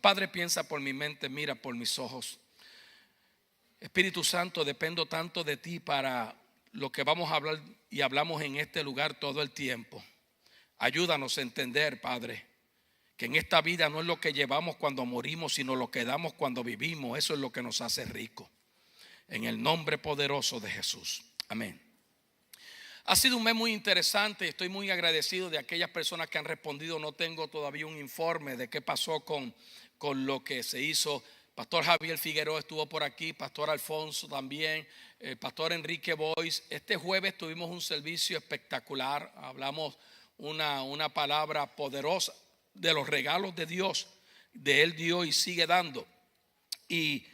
Padre, piensa por mi mente, mira por mis ojos. Espíritu Santo, dependo tanto de ti para lo que vamos a hablar y hablamos en este lugar todo el tiempo. Ayúdanos a entender, Padre, que en esta vida no es lo que llevamos cuando morimos, sino lo que damos cuando vivimos. Eso es lo que nos hace ricos. En el nombre poderoso de Jesús. Amén. Ha sido un mes muy interesante. Estoy muy agradecido de aquellas personas que han respondido. No tengo todavía un informe de qué pasó con lo que se hizo. Pastor Javier Figueroa estuvo por aquí, Pastor Alfonso también, Pastor Enrique Boyce. Este jueves tuvimos un servicio espectacular. Hablamos una palabra poderosa de los regalos de Dios. De Él dio y sigue dando. Y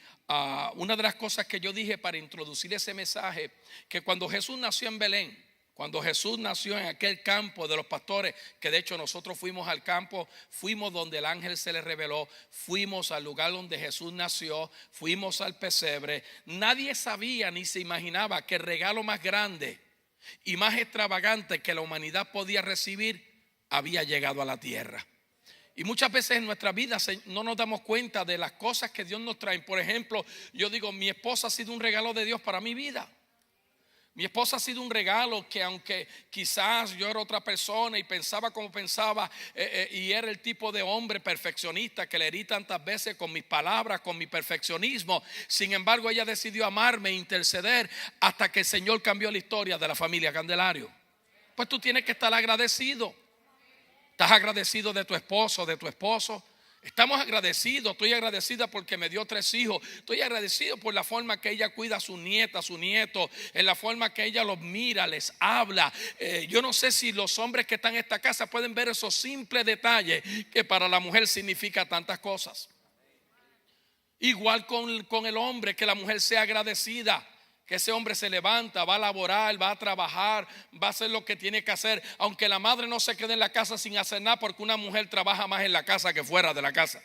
una de las cosas que yo dije para introducir ese mensaje, que cuando Jesús nació en Belén, cuando Jesús nació en aquel campo de los pastores, que de hecho nosotros fuimos al campo, fuimos donde el ángel se le reveló, fuimos al lugar donde Jesús nació, fuimos al pesebre. Nadie sabía ni se imaginaba que el regalo más grande y más extravagante que la humanidad podía recibir había llegado a la tierra. Y muchas veces en nuestra vida no nos damos cuenta de las cosas que Dios nos trae. Por ejemplo, yo digo, mi esposa ha sido un regalo de Dios para mi vida. Mi esposa ha sido un regalo que, aunque quizás yo era otra persona y pensaba como pensaba, y era el tipo de hombre perfeccionista que le herí tantas veces con mis palabras, con mi perfeccionismo, sin embargo ella decidió amarme e interceder hasta que el Señor cambió la historia de la familia Candelario. Pues tú tienes que estar agradecido. ¿Estás agradecido de tu esposo, de tu esposo? Estamos agradecidos. Estoy agradecida porque me dio 3 hijos. Estoy agradecido por la forma que ella cuida a su nieta, a su nieto, en la forma que ella los mira, les habla. Yo no sé si los hombres que están en esta casa pueden ver esos simples detalles que para la mujer significa tantas cosas. Igual con el hombre, que la mujer sea agradecida. Que ese hombre se levanta, va a laborar, va a trabajar, va a hacer lo que tiene que hacer. Aunque la madre no se quede en la casa sin hacer nada, porque una mujer trabaja más en la casa que fuera de la casa.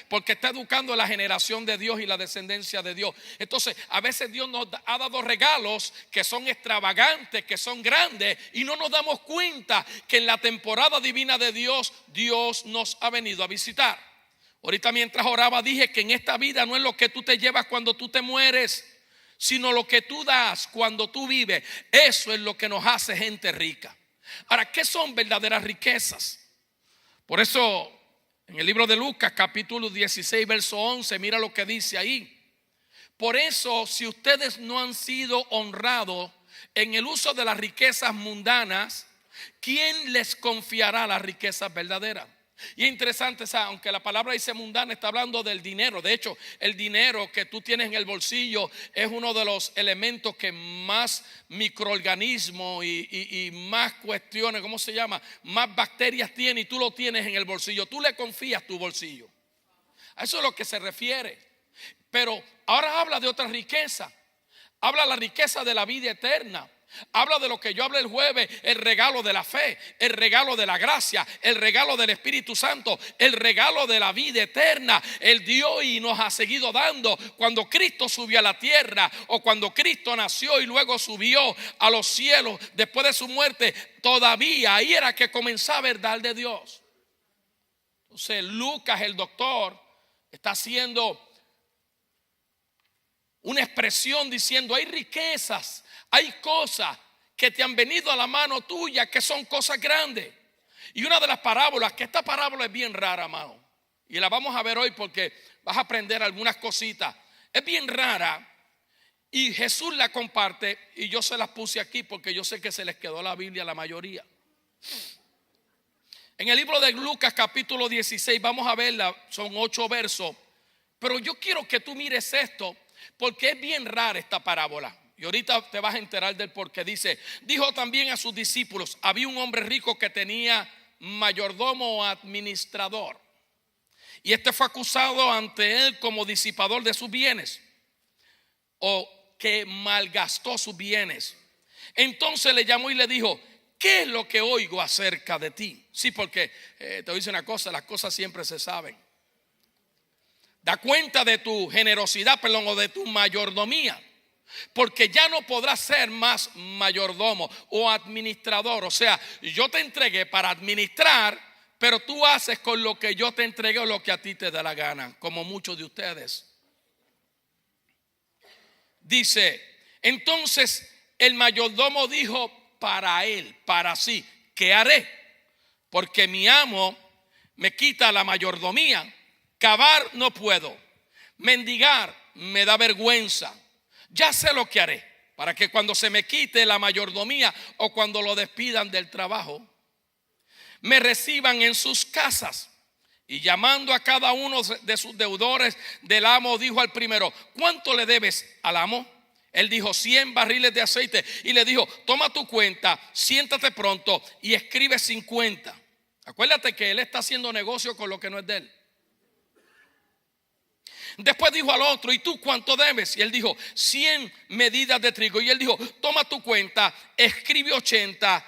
Porque está educando a la generación de Dios y la descendencia de Dios. Entonces a veces Dios nos ha dado regalos que son extravagantes, que son grandes, y no nos damos cuenta que en la temporada divina de Dios, Dios nos ha venido a visitar. Ahorita mientras oraba dije que en esta vida no es lo que tú te llevas cuando tú te mueres, sino lo que tú das cuando tú vives. Eso es lo que nos hace gente rica. Ahora, ¿qué son verdaderas riquezas? Por eso en el libro de Lucas capítulo 16 verso 11, mira lo que dice ahí. Por eso, si ustedes no han sido honrados en el uso de las riquezas mundanas, ¿quién les confiará las riquezas verdaderas? Y es interesante, ¿sabes? Aunque la palabra dice mundana, está hablando del dinero. De hecho, el dinero que tú tienes en el bolsillo es uno de los elementos que más microorganismos y más cuestiones, ¿cómo se llama? Más bacterias tiene, y tú lo tienes en el bolsillo. Tú le confías tu bolsillo. A eso es lo que se refiere. Pero ahora habla de otra riqueza. Habla la riqueza de la vida eterna. Habla de lo que yo hablé el jueves, el regalo de la fe, el regalo de la gracia, el regalo del Espíritu Santo, el regalo de la vida eterna. Él dio y nos ha seguido dando. Cuando Cristo subió a la tierra, o cuando Cristo nació y luego subió a los cielos después de su muerte, todavía ahí era que comenzaba a verdad de Dios. Entonces Lucas, el doctor, está haciendo una expresión diciendo: hay riquezas, hay cosas que te han venido a la mano tuya, que son cosas grandes. Y una de las parábolas, que esta parábola es bien rara, amado, y la vamos a ver hoy porque vas a aprender algunas cositas. Es bien rara y Jesús la comparte, y yo se las puse aquí porque yo sé que se les quedó la Biblia a la mayoría. En el libro de Lucas capítulo 16 vamos a verla, son 8 versos. Pero yo quiero que tú mires esto porque es bien rara esta parábola. Y ahorita te vas a enterar del por qué. Dice: dijo también a sus discípulos: había un hombre rico que tenía mayordomo o administrador, y este fue acusado ante él como disipador de sus bienes, o que malgastó sus bienes. Entonces le llamó y le dijo: ¿qué es lo que oigo acerca de ti? Sí, porque te voy a decir una cosa: las cosas siempre se saben. Da cuenta de tu generosidad, o de tu mayordomía, porque ya no podrás ser más mayordomo o administrador. O sea, yo te entregué para administrar, pero tú haces con lo que yo te entregué o lo que a ti te da la gana, como muchos de ustedes. Dice, entonces el mayordomo dijo para él, para sí, ¿qué haré? Porque mi amo me quita la mayordomía. Cavar no puedo, mendigar me da vergüenza. Ya sé lo que haré para que cuando se me quite la mayordomía o cuando lo despidan del trabajo, me reciban en sus casas. Y llamando a cada uno de sus deudores del amo, dijo al primero, ¿cuánto le debes al amo? Él dijo 100 barriles de aceite. Y le dijo, toma tu cuenta, siéntate pronto y escribe 50. Acuérdate que él está haciendo negocio con lo que no es de él. Después dijo al otro, ¿y tú cuánto debes? Y él dijo, 100 medidas de trigo. Y él dijo, toma tu cuenta, escribe 80.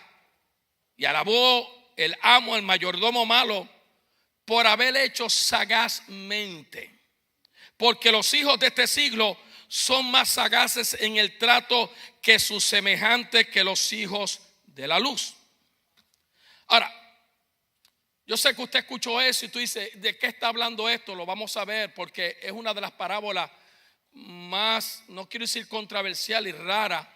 Y alabó el amo al mayordomo malo por haber hecho sagazmente. Porque los hijos de este siglo son más sagaces en el trato que sus semejantes, que los hijos de la luz. Ahora, yo sé que usted escuchó eso y tú dices, ¿de qué está hablando esto? Lo vamos a ver porque es una de las parábolas más, no quiero decir controversial y rara,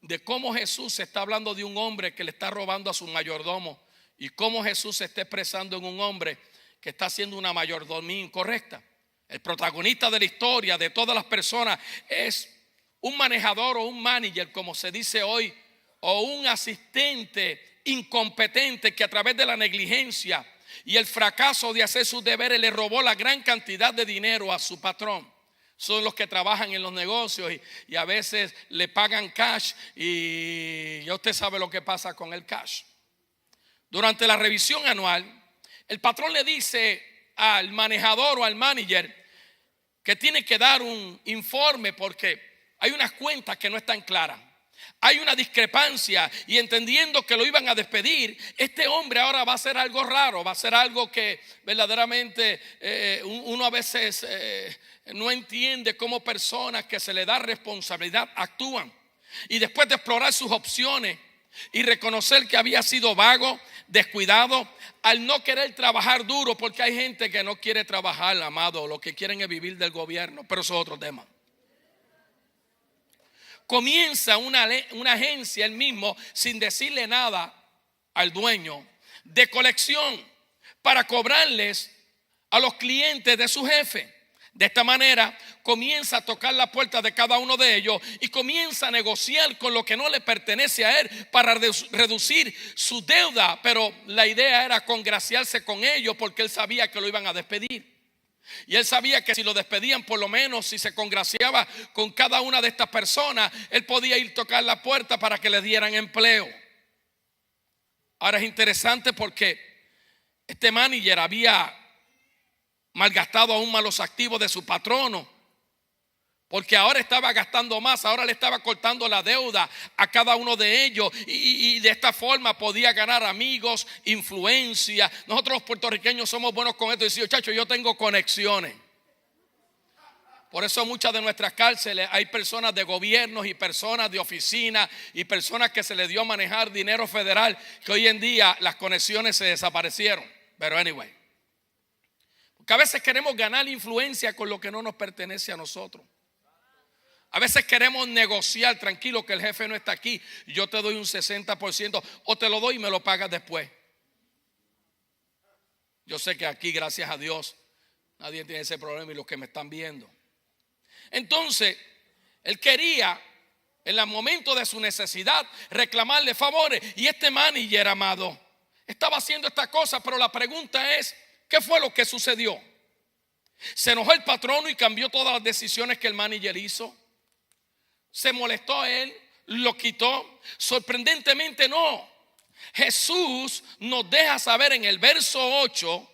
de cómo Jesús está hablando de un hombre que le está robando a su mayordomo y cómo Jesús se está expresando en un hombre que está haciendo una mayordomía incorrecta. El protagonista de la historia de todas las personas es un manejador o un manager, como se dice hoy, o un asistente incompetente que a través de la negligencia y el fracaso de hacer sus deberes le robó la gran cantidad de dinero a su patrón. Son los que trabajan en los negocios y a veces le pagan cash y ya usted sabe lo que pasa con el cash. Durante la revisión anual, el patrón le dice al manejador o al manager que tiene que dar un informe porque hay unas cuentas que no están claras. Hay una discrepancia y entendiendo que lo iban a despedir, este hombre ahora va a hacer algo raro, va a hacer algo que verdaderamente uno a veces no entiende cómo personas que se le da responsabilidad actúan. Y después de explorar sus opciones y reconocer que había sido vago, descuidado, al no querer trabajar duro, porque hay gente que no quiere trabajar, amado, lo que quieren es vivir del gobierno, pero eso es otro tema. Comienza una agencia él mismo, sin decirle nada al dueño, de colección para cobrarles a los clientes de su jefe. De esta manera comienza a tocar la puerta de cada uno de ellos y comienza a negociar con lo que no le pertenece a él para reducir su deuda. Pero la idea era congraciarse con ellos porque él sabía que lo iban a despedir. Y él sabía que si lo despedían, por lo menos si se congraciaba con cada una de estas personas, él podía ir a tocar la puerta para que le dieran empleo. Ahora es interesante porque este manager había malgastado aún más los activos de su patrono, porque ahora estaba gastando más, ahora le estaba cortando la deuda a cada uno de ellos y de esta forma podía ganar amigos, influencia. Nosotros los puertorriqueños somos buenos con esto y decimos, chacho, yo tengo conexiones. Por eso en muchas de nuestras cárceles hay personas de gobiernos y personas de oficina y personas que se les dio a manejar dinero federal, que hoy en día las conexiones se desaparecieron. Pero anyway, porque a veces queremos ganar influencia con lo que no nos pertenece a nosotros. A veces queremos negociar, tranquilo que el jefe no está aquí, yo te doy un 60% o te lo doy y me lo pagas después. Yo sé que aquí, gracias a Dios, nadie tiene ese problema y los que me están viendo. Entonces, él quería, en el momento de su necesidad, reclamarle favores. Y este manager, amado, estaba haciendo esta cosa, pero la pregunta es, ¿qué fue lo que sucedió? ¿Se enojó el patrono y cambió todas las decisiones que el manager hizo? ¿Se molestó a él? ¿Lo quitó? Sorprendentemente no. Jesús nos deja saber en el verso 8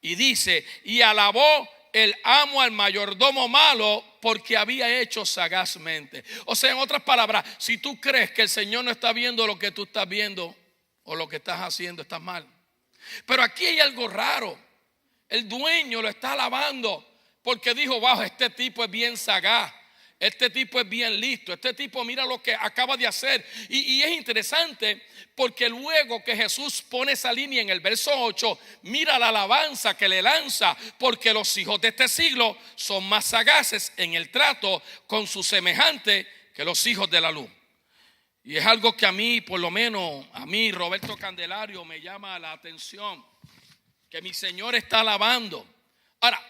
y dice, y alabó el amo al mayordomo malo porque había hecho sagazmente. O sea, en otras palabras, si tú crees que el Señor no está viendo lo que tú estás viendo o lo que estás haciendo, estás mal. Pero aquí hay algo raro. El dueño lo está alabando porque dijo, wow, este tipo es bien sagaz. este tipo es bien listo, este tipo mira lo que acaba de hacer. Y es interesante porque luego que Jesús pone esa línea en el verso 8, mira la alabanza que le lanza, porque los hijos de este siglo son más sagaces en el trato con su semejante que los hijos de la luz. Y es algo que a mí, por lo menos a mí, Roberto Candelario, me llama la atención, que mi Señor está alabando. Ahora,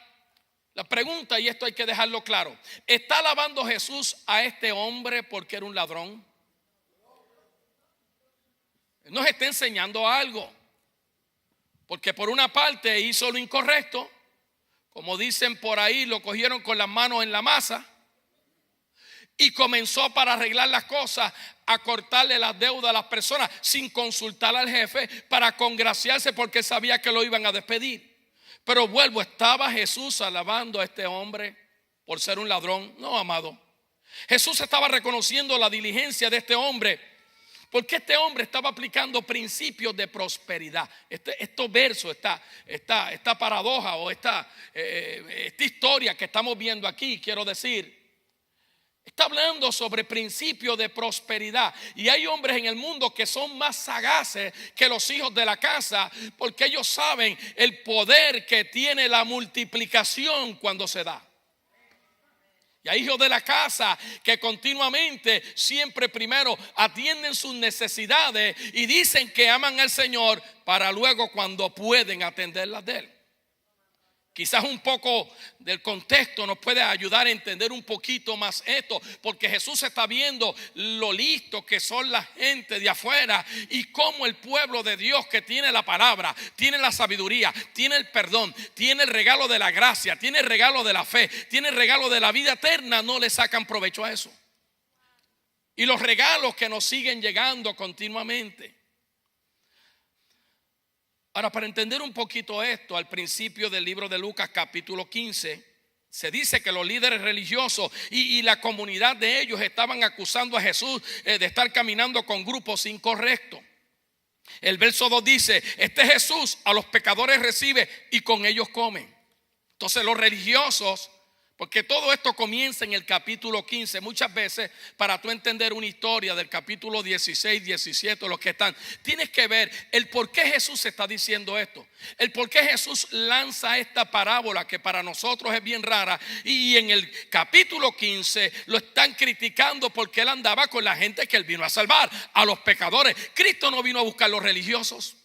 la pregunta, y esto hay que dejarlo claro, ¿está alabando Jesús a este hombre porque era un ladrón? Él nos está enseñando algo, porque por una parte hizo lo incorrecto, como dicen por ahí, lo cogieron con las manos en la masa y comenzó para arreglar las cosas a cortarle las deudas a las personas sin consultar al jefe, para congraciarse porque sabía que lo iban a despedir. Pero vuelvo, ¿estaba Jesús alabando a este hombre por ser un ladrón? No, amado. Jesús estaba reconociendo la diligencia de este hombre, porque este hombre estaba aplicando principios de prosperidad. Estos versos, esta paradoja o esta historia que estamos viendo aquí, quiero decir, está hablando sobre principios de prosperidad. Y hay hombres en el mundo que son más sagaces que los hijos de la casa, porque ellos saben el poder que tiene la multiplicación cuando se da. Y hay hijos de la casa que continuamente, siempre primero atienden sus necesidades y dicen que aman al Señor, para luego cuando pueden atenderlas de Él. Quizás un poco del contexto nos puede ayudar a entender un poquito más esto, porque Jesús está viendo lo listo que son la gente de afuera y cómo el pueblo de Dios, que tiene la palabra, tiene la sabiduría, tiene el perdón, tiene el regalo de la gracia, tiene el regalo de la fe, tiene el regalo de la vida eterna, no le sacan provecho a eso. Y los regalos que nos siguen llegando continuamente. Ahora, para entender un poquito esto, al principio del libro de Lucas capítulo 15, se dice que los líderes religiosos y la comunidad de ellos estaban acusando a Jesús de estar caminando con grupos incorrectos. El verso 2 dice: este Jesús a los pecadores recibe y con ellos come. Entonces los religiosos, porque todo esto comienza en el capítulo 15. Muchas veces, para tú entender una historia del capítulo 16, 17, los que están, tienes que ver el por qué Jesús está diciendo esto. El por qué Jesús lanza esta parábola que para nosotros es bien rara. Y en el capítulo 15 lo están criticando porque él andaba con la gente que él vino a salvar, a los pecadores. Cristo no vino a buscar a los religiosos.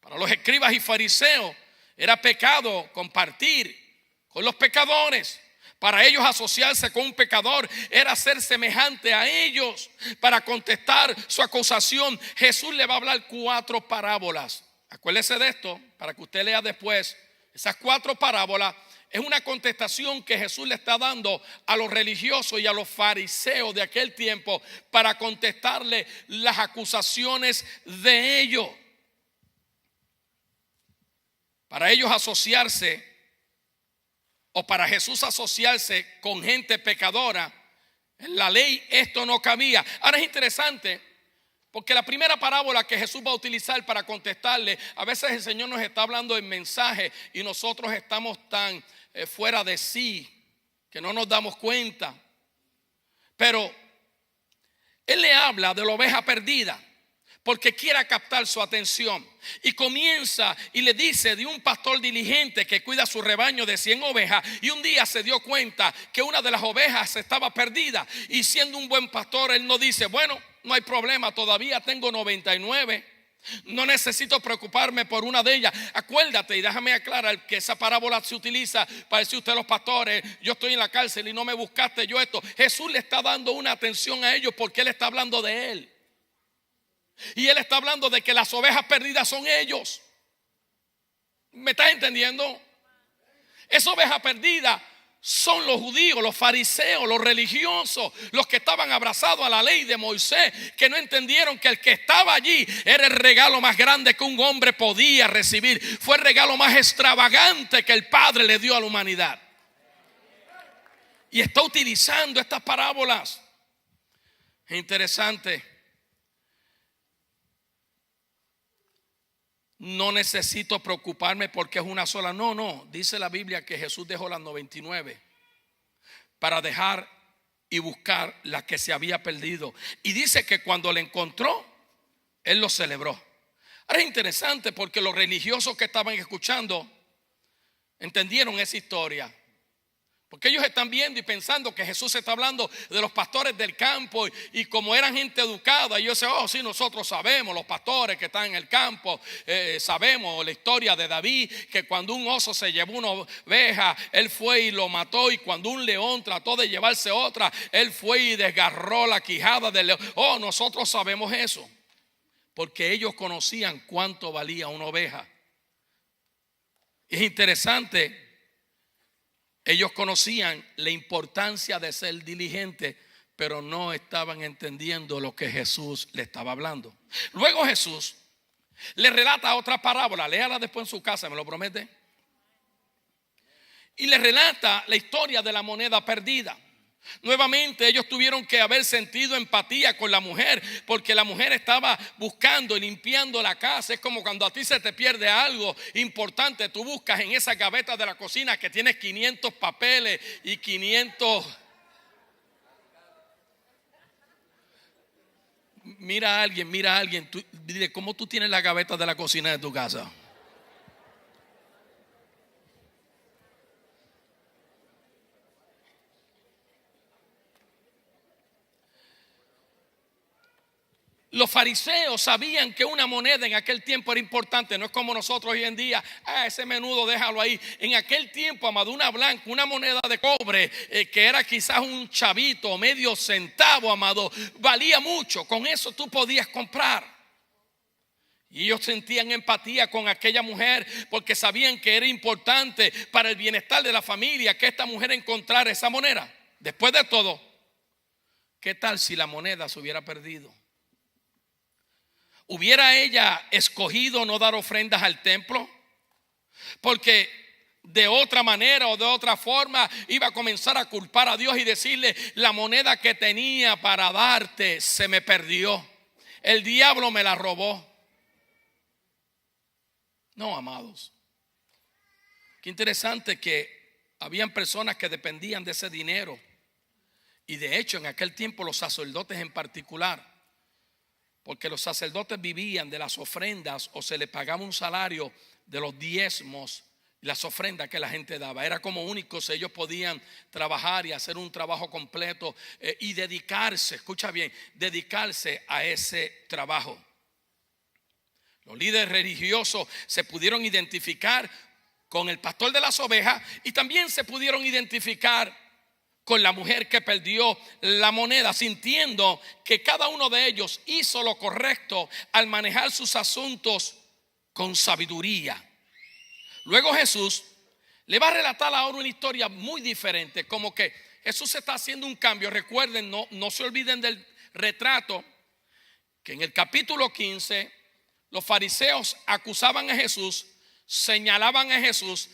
Para los escribas y fariseos era pecado compartir con los pecadores. Para ellos asociarse con un pecador era ser semejante a ellos. Para contestar su acusación, Jesús le va a hablar 4 parábolas. Acuérdese de esto para que usted lea después. Esas 4 parábolas es una contestación que Jesús le está dando a los religiosos y a los fariseos de aquel tiempo, para contestarle las acusaciones de ellos. Para ellos asociarse, o para Jesús asociarse con gente pecadora, en la ley esto no cabía. Ahora es interesante, porque la primera parábola que Jesús va a utilizar para contestarle, a veces el Señor nos está hablando en mensaje y nosotros estamos tan fuera de sí que no nos damos cuenta. Pero Él le habla de la oveja perdida, porque quiera captar su atención. Y comienza y le dice de un pastor diligente que cuida su rebaño de 100 ovejas. Y un día se dio cuenta que una de las ovejas estaba perdida. Y siendo un buen pastor, él no dice: bueno, no hay problema, todavía tengo 99. No necesito preocuparme por una de ellas. Acuérdate, y déjame aclarar que esa parábola se utiliza para decir usted, los pastores, yo estoy en la cárcel y no me buscaste yo esto. Jesús le está dando una atención a ellos porque Él está hablando de Él. Y Él está hablando de que las ovejas perdidas son ellos. ¿Me estás entendiendo? Esa oveja perdida son los judíos, los fariseos, los religiosos, los que estaban abrazados a la ley de Moisés, que no entendieron que el que estaba allí era el regalo más grande que un hombre podía recibir. Fue el regalo más extravagante que el Padre le dio a la humanidad. Y está utilizando estas parábolas. Es interesante. no necesito preocuparme porque es una sola. No, dice la Biblia que Jesús dejó las 99 para dejar y buscar la que se había perdido. Y dice que cuando la encontró, él lo celebró. Ahora es interesante porque los religiosos que estaban escuchando entendieron esa historia. Porque ellos están viendo y pensando que Jesús está hablando de los pastores del campo, y como eran gente educada, ellos dicen: oh, sí, nosotros sabemos, los pastores que están en el campo, sabemos la historia de David, que cuando un oso se llevó una oveja, él fue y lo mató, y cuando un león trató de llevarse otra, él fue y desgarró la quijada del león. Oh, nosotros sabemos eso, porque ellos conocían cuánto valía una oveja. Es interesante. Ellos conocían la importancia de ser diligente, pero no estaban entendiendo lo que Jesús le estaba hablando. Luego Jesús le relata otra parábola. Léala después en su casa, ¿me lo promete? Y le relata la historia de la moneda perdida. Nuevamente ellos tuvieron que haber sentido empatía con la mujer, porque la mujer estaba buscando y limpiando la casa. Es como cuando a ti se te pierde algo importante, tú buscas en esa gaveta de la cocina que tienes 500 papeles y 500. Mira a alguien, dile: ¿cómo tú tienes la gaveta de la cocina de tu casa? Los fariseos sabían que una moneda en aquel tiempo era importante. No es como nosotros hoy en día: ese menudo déjalo ahí. En aquel tiempo, amado, una blanca, una moneda de cobre, que era quizás un chavito o medio centavo, amado, valía mucho. Con eso tú podías comprar. Y ellos sentían empatía con aquella mujer, porque sabían que era importante para el bienestar de la familia que esta mujer encontrara esa moneda. Después de todo, ¿qué tal si la moneda se hubiera perdido? ¿Hubiera ella escogido no dar ofrendas al templo? Porque de otra manera o de otra forma iba a comenzar a culpar a Dios y decirle: la moneda que tenía para darte se me perdió, el diablo me la robó. No, amados. Qué interesante que habían personas que dependían de ese dinero. Y de hecho en aquel tiempo los sacerdotes en particular, porque los sacerdotes vivían de las ofrendas, o se les pagaba un salario de los diezmos y las ofrendas que la gente daba. Era como únicos ellos podían trabajar y hacer un trabajo completo, y dedicarse, escucha bien, dedicarse a ese trabajo. Los líderes religiosos se pudieron identificar con el pastor de las ovejas, y también se pudieron identificar con la mujer que perdió la moneda, sintiendo que cada uno de ellos hizo lo correcto al manejar sus asuntos con sabiduría. Luego Jesús le va a relatar ahora una historia muy diferente, como que Jesús está haciendo un cambio. Recuerden, no se olviden del retrato, que en el capítulo 15 los fariseos acusaban a Jesús, señalaban a Jesús: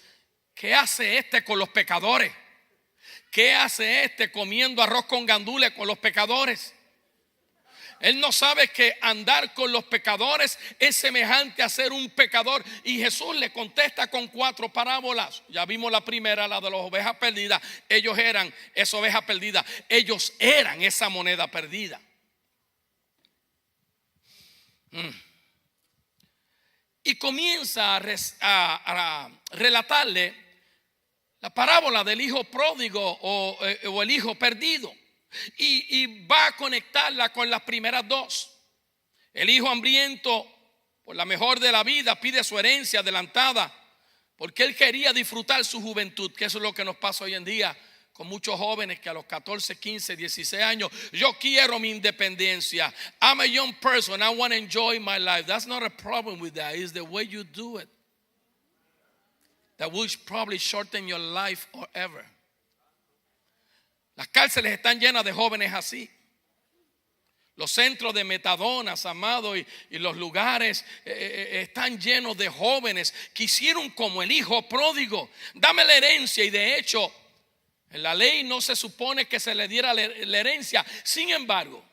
¿qué hace este con los pecadores? ¿Qué hace este comiendo arroz con gandules con los pecadores? Él no sabe que andar con los pecadores es semejante a ser un pecador. Y Jesús le contesta con 4 parábolas. Ya vimos la primera, la de las ovejas perdidas. Ellos eran esa oveja perdida. Ellos eran esa moneda perdida. Y comienza a relatarle la parábola del hijo pródigo o el hijo perdido. Y va a conectarla con las primeras 2. El hijo hambriento por la mejor de la vida pide su herencia adelantada, porque él quería disfrutar su juventud, que eso es lo que nos pasa hoy en día con muchos jóvenes que a los 14, 15, 16 años: yo quiero mi independencia. I'm a young person, I want to enjoy my life. That's not a problem with that. It's the way you do it that will probably shorten your life forever. Las cárceles están llenas de jóvenes así. Los centros de metadonas, amados, y los lugares están llenos de jóvenes que hicieron como el hijo pródigo: dame la herencia. Y de hecho, en la ley no se supone que se le diera la herencia. Sin embargo,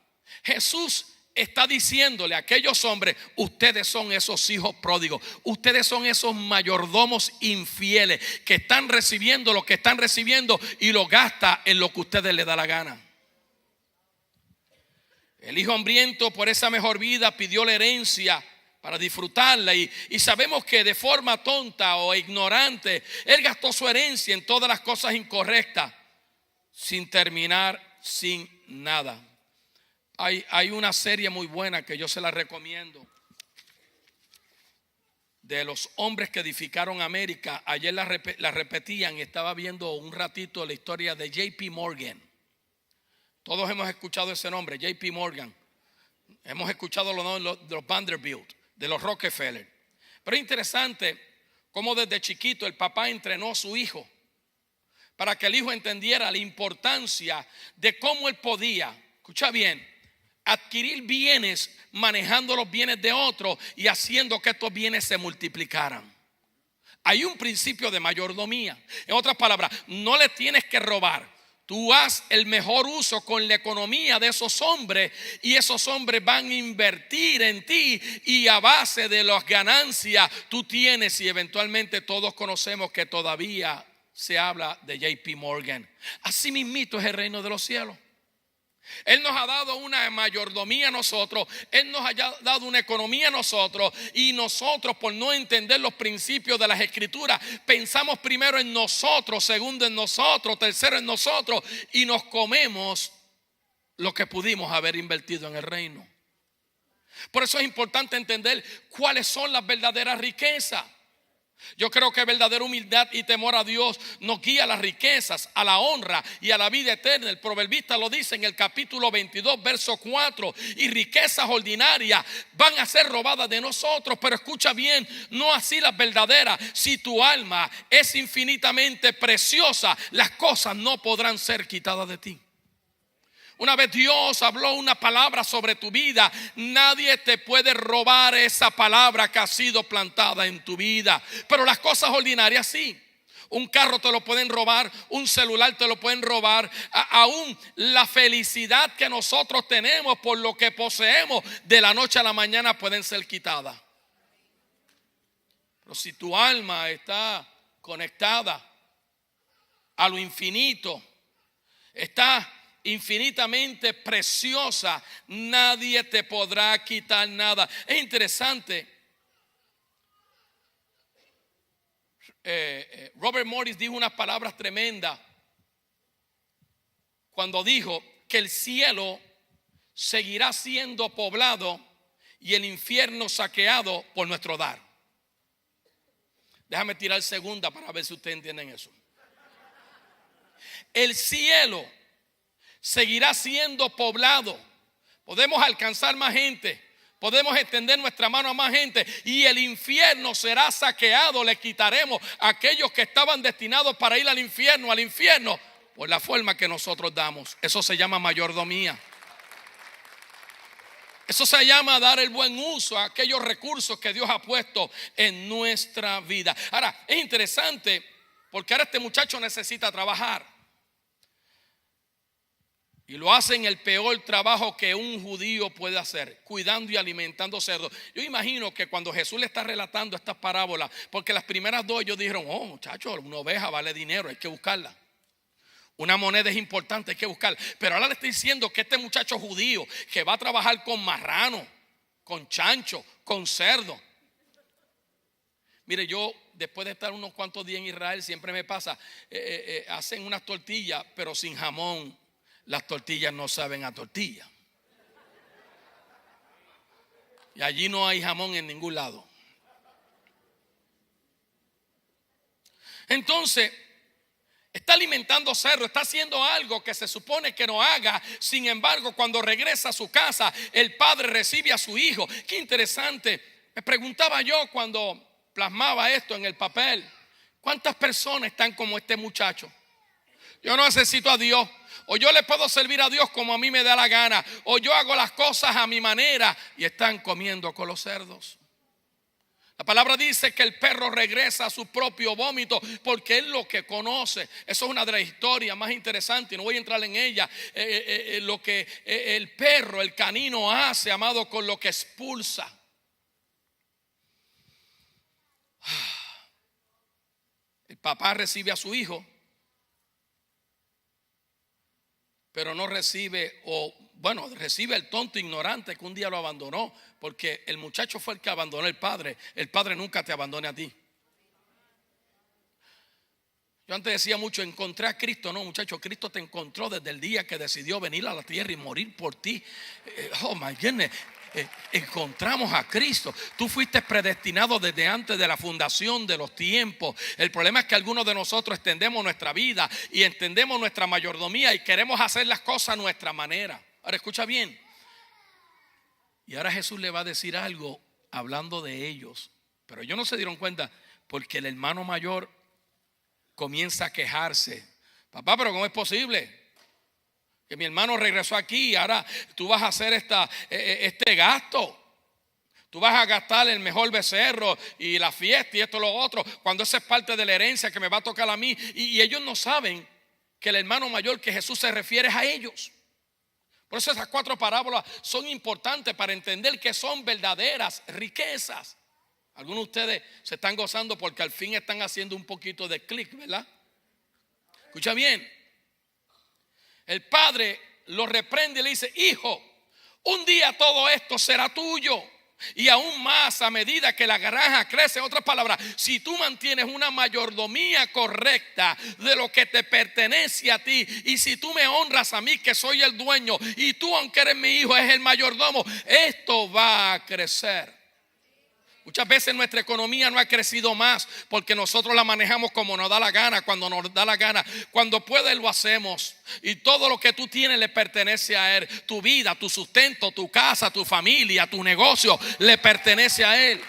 Jesús está diciéndole a aquellos hombres: ustedes son esos hijos pródigos, ustedes son esos mayordomos infieles que están recibiendo lo que están recibiendo y lo gasta en lo que a ustedes les da la gana. El hijo hambriento por esa mejor vida pidió la herencia para disfrutarla, y sabemos que de forma tonta o ignorante él gastó su herencia en todas las cosas incorrectas, sin terminar sin nada. Hay una serie muy buena que yo se la recomiendo, de los hombres que edificaron América. Ayer la repetían y estaba viendo un ratito la historia de J.P. Morgan. Todos hemos escuchado ese nombre, J.P. Morgan. Hemos escuchado los nombres de los Vanderbilt, de los Rockefeller. Pero es interesante cómo desde chiquito el papá entrenó a su hijo para que el hijo entendiera la importancia de cómo él podía, escucha bien, adquirir bienes manejando los bienes de otros y haciendo que estos bienes se multiplicaran. Hay un principio de mayordomía. En otras palabras, no le tienes que robar. Tú haz el mejor uso con la economía de esos hombres, y esos hombres van a invertir en ti, y a base de las ganancias tú tienes. Y eventualmente todos conocemos que todavía se habla de J.P. Morgan. Así mismito es el reino de los cielos. Él nos ha dado una mayordomía a nosotros, Él nos ha dado una economía a nosotros, y nosotros, por no entender los principios de las escrituras, pensamos primero en nosotros, segundo en nosotros, tercero en nosotros, y nos comemos lo que pudimos haber invertido en el reino. Por eso es importante entender cuáles son las verdaderas riquezas. Yo creo que verdadera humildad y temor a Dios nos guía a las riquezas, a la honra y a la vida eterna. El proverbista lo dice en el capítulo 22, verso 4. Y riquezas ordinarias van a ser robadas de nosotros. Pero escucha bien, no así las verdaderas. Si tu alma es infinitamente preciosa, las cosas no podrán ser quitadas de ti. Una vez Dios habló una palabra sobre tu vida, nadie te puede robar esa palabra que ha sido plantada en tu vida. Pero las cosas ordinarias sí. Un carro te lo pueden robar, un celular te lo pueden robar, aún la felicidad que nosotros tenemos por lo que poseemos, de la noche a la mañana pueden ser quitadas. Pero si tu alma está conectada a lo infinito, está infinitamente preciosa, nadie te podrá quitar nada. Es interesante, Robert Morris dijo unas palabras tremendas cuando dijo que el cielo seguirá siendo poblado y el infierno saqueado por nuestro dar. Déjame tirar segunda para ver si ustedes entienden eso. El cielo seguirá siendo poblado. Podemos alcanzar más gente, podemos extender nuestra mano a más gente, y el infierno será saqueado. Le quitaremos a aquellos que estaban destinados para ir al infierno por la forma que nosotros damos. Eso se llama mayordomía. Eso se llama dar el buen uso a aquellos recursos que Dios ha puesto en nuestra vida. Ahora, es interesante porque ahora este muchacho necesita trabajar. Y lo hace en el peor trabajo que un judío puede hacer, cuidando y alimentando cerdos. Yo imagino que cuando Jesús le está relatando estas parábolas, porque las primeras dos ellos dijeron: oh muchachos, una oveja vale dinero, hay que buscarla. Una moneda es importante, hay que buscarla. Pero ahora le estoy diciendo que este muchacho judío que va a trabajar con marrano, con chancho, con cerdo. Mire, yo después de estar unos cuantos días en Israel, siempre me pasa, hacen unas tortillas pero sin jamón. Las tortillas no saben a tortilla. Y allí no hay jamón en ningún lado. Entonces, está alimentando cerdo, está haciendo algo que se supone que no haga. Sin embargo, cuando regresa a su casa, el padre recibe a su hijo. Qué interesante. Me preguntaba yo cuando plasmaba esto en el papel: ¿cuántas personas están como este muchacho? Yo no necesito a Dios, o yo le puedo servir a Dios como a mí me da la gana, o yo hago las cosas a mi manera, y están comiendo con los cerdos. La palabra dice que el perro regresa a su propio vómito porque es lo que conoce. Eso es una de las historias más interesantes y no voy a entrar en ella. Lo que el perro, el canino hace, amado, con lo que expulsa. El papá recibe a su hijo, pero no recibe, recibe el tonto ignorante que un día lo abandonó, porque el muchacho fue el que abandonó al padre. El padre nunca te abandona a ti. Yo antes decía mucho, encontré a Cristo. No, muchacho, Cristo te encontró desde el día que decidió venir a la tierra y morir por ti. Oh my goodness. Encontramos a Cristo. Tú fuiste predestinado desde antes de la fundación de los tiempos. El problema es que algunos de nosotros extendemos nuestra vida y entendemos nuestra mayordomía y queremos hacer las cosas a nuestra manera. Ahora escucha bien. Y ahora Jesús le va a decir algo hablando de ellos, pero ellos no se dieron cuenta porque el hermano mayor comienza a quejarse. Papá, pero ¿cómo es posible que mi hermano regresó aquí y ahora tú vas a hacer este gasto? Tú vas a gastar el mejor becerro y la fiesta y esto lo otro, cuando esa es parte de la herencia que me va a tocar a mí. Y ellos no saben que el hermano mayor que Jesús se refiere es a ellos. Por eso esas 4 parábolas son importantes para entender que son verdaderas riquezas. Algunos de ustedes se están gozando porque al fin están haciendo un poquito de clic, ¿verdad? Escucha bien. El padre lo reprende y le dice: hijo, un día todo esto será tuyo. Y aún más a medida que la granja crece. En otras palabras, si tú mantienes una mayordomía correcta de lo que te pertenece a ti, y si tú me honras a mí que soy el dueño, y tú aunque eres mi hijo es el mayordomo, esto va a crecer. Muchas veces nuestra economía no ha crecido más porque nosotros la manejamos como nos da la gana, cuando nos da la gana. Cuando puede lo hacemos. Y todo lo que tú tienes le pertenece a Él. Tu vida, tu sustento, tu casa, tu familia, tu negocio le pertenece a Él.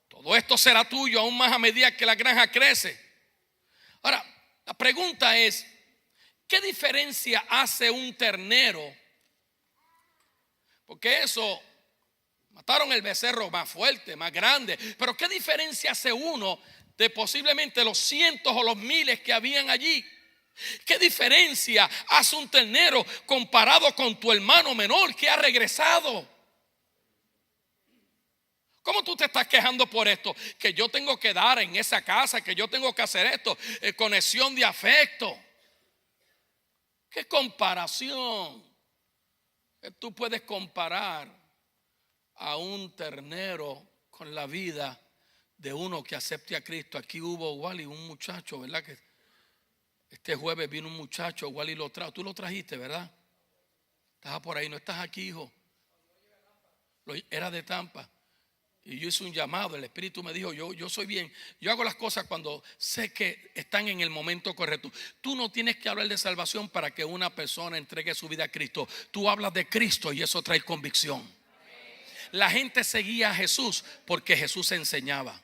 Todo esto será tuyo aún más a medida que la granja crece. Ahora, la pregunta es: ¿qué diferencia hace un ternero? Porque eso, mataron el becerro más fuerte, más grande. Pero ¿qué diferencia hace uno de posiblemente los cientos o los miles que habían allí? ¿Qué diferencia hace un ternero comparado con tu hermano menor que ha regresado? ¿Cómo tú te estás quejando por esto? Que yo tengo que dar en esa casa, que yo tengo que hacer esto. Conexión de afecto. ¿Qué comparación? Tú puedes comparar a un ternero con la vida de uno que acepte a Cristo. Aquí hubo Wally, un muchacho, ¿verdad? Que este jueves vino un muchacho, Wally lo trajo. Tú lo trajiste, ¿verdad? Estaba por ahí, no estás aquí, hijo. Era de Tampa. Y yo hice un llamado, el Espíritu me dijo: yo soy bien, yo hago las cosas cuando sé que están en el momento correcto. Tú no tienes que hablar de salvación para que una persona entregue su vida a Cristo. Tú hablas de Cristo y eso trae convicción. La gente seguía a Jesús porque Jesús enseñaba.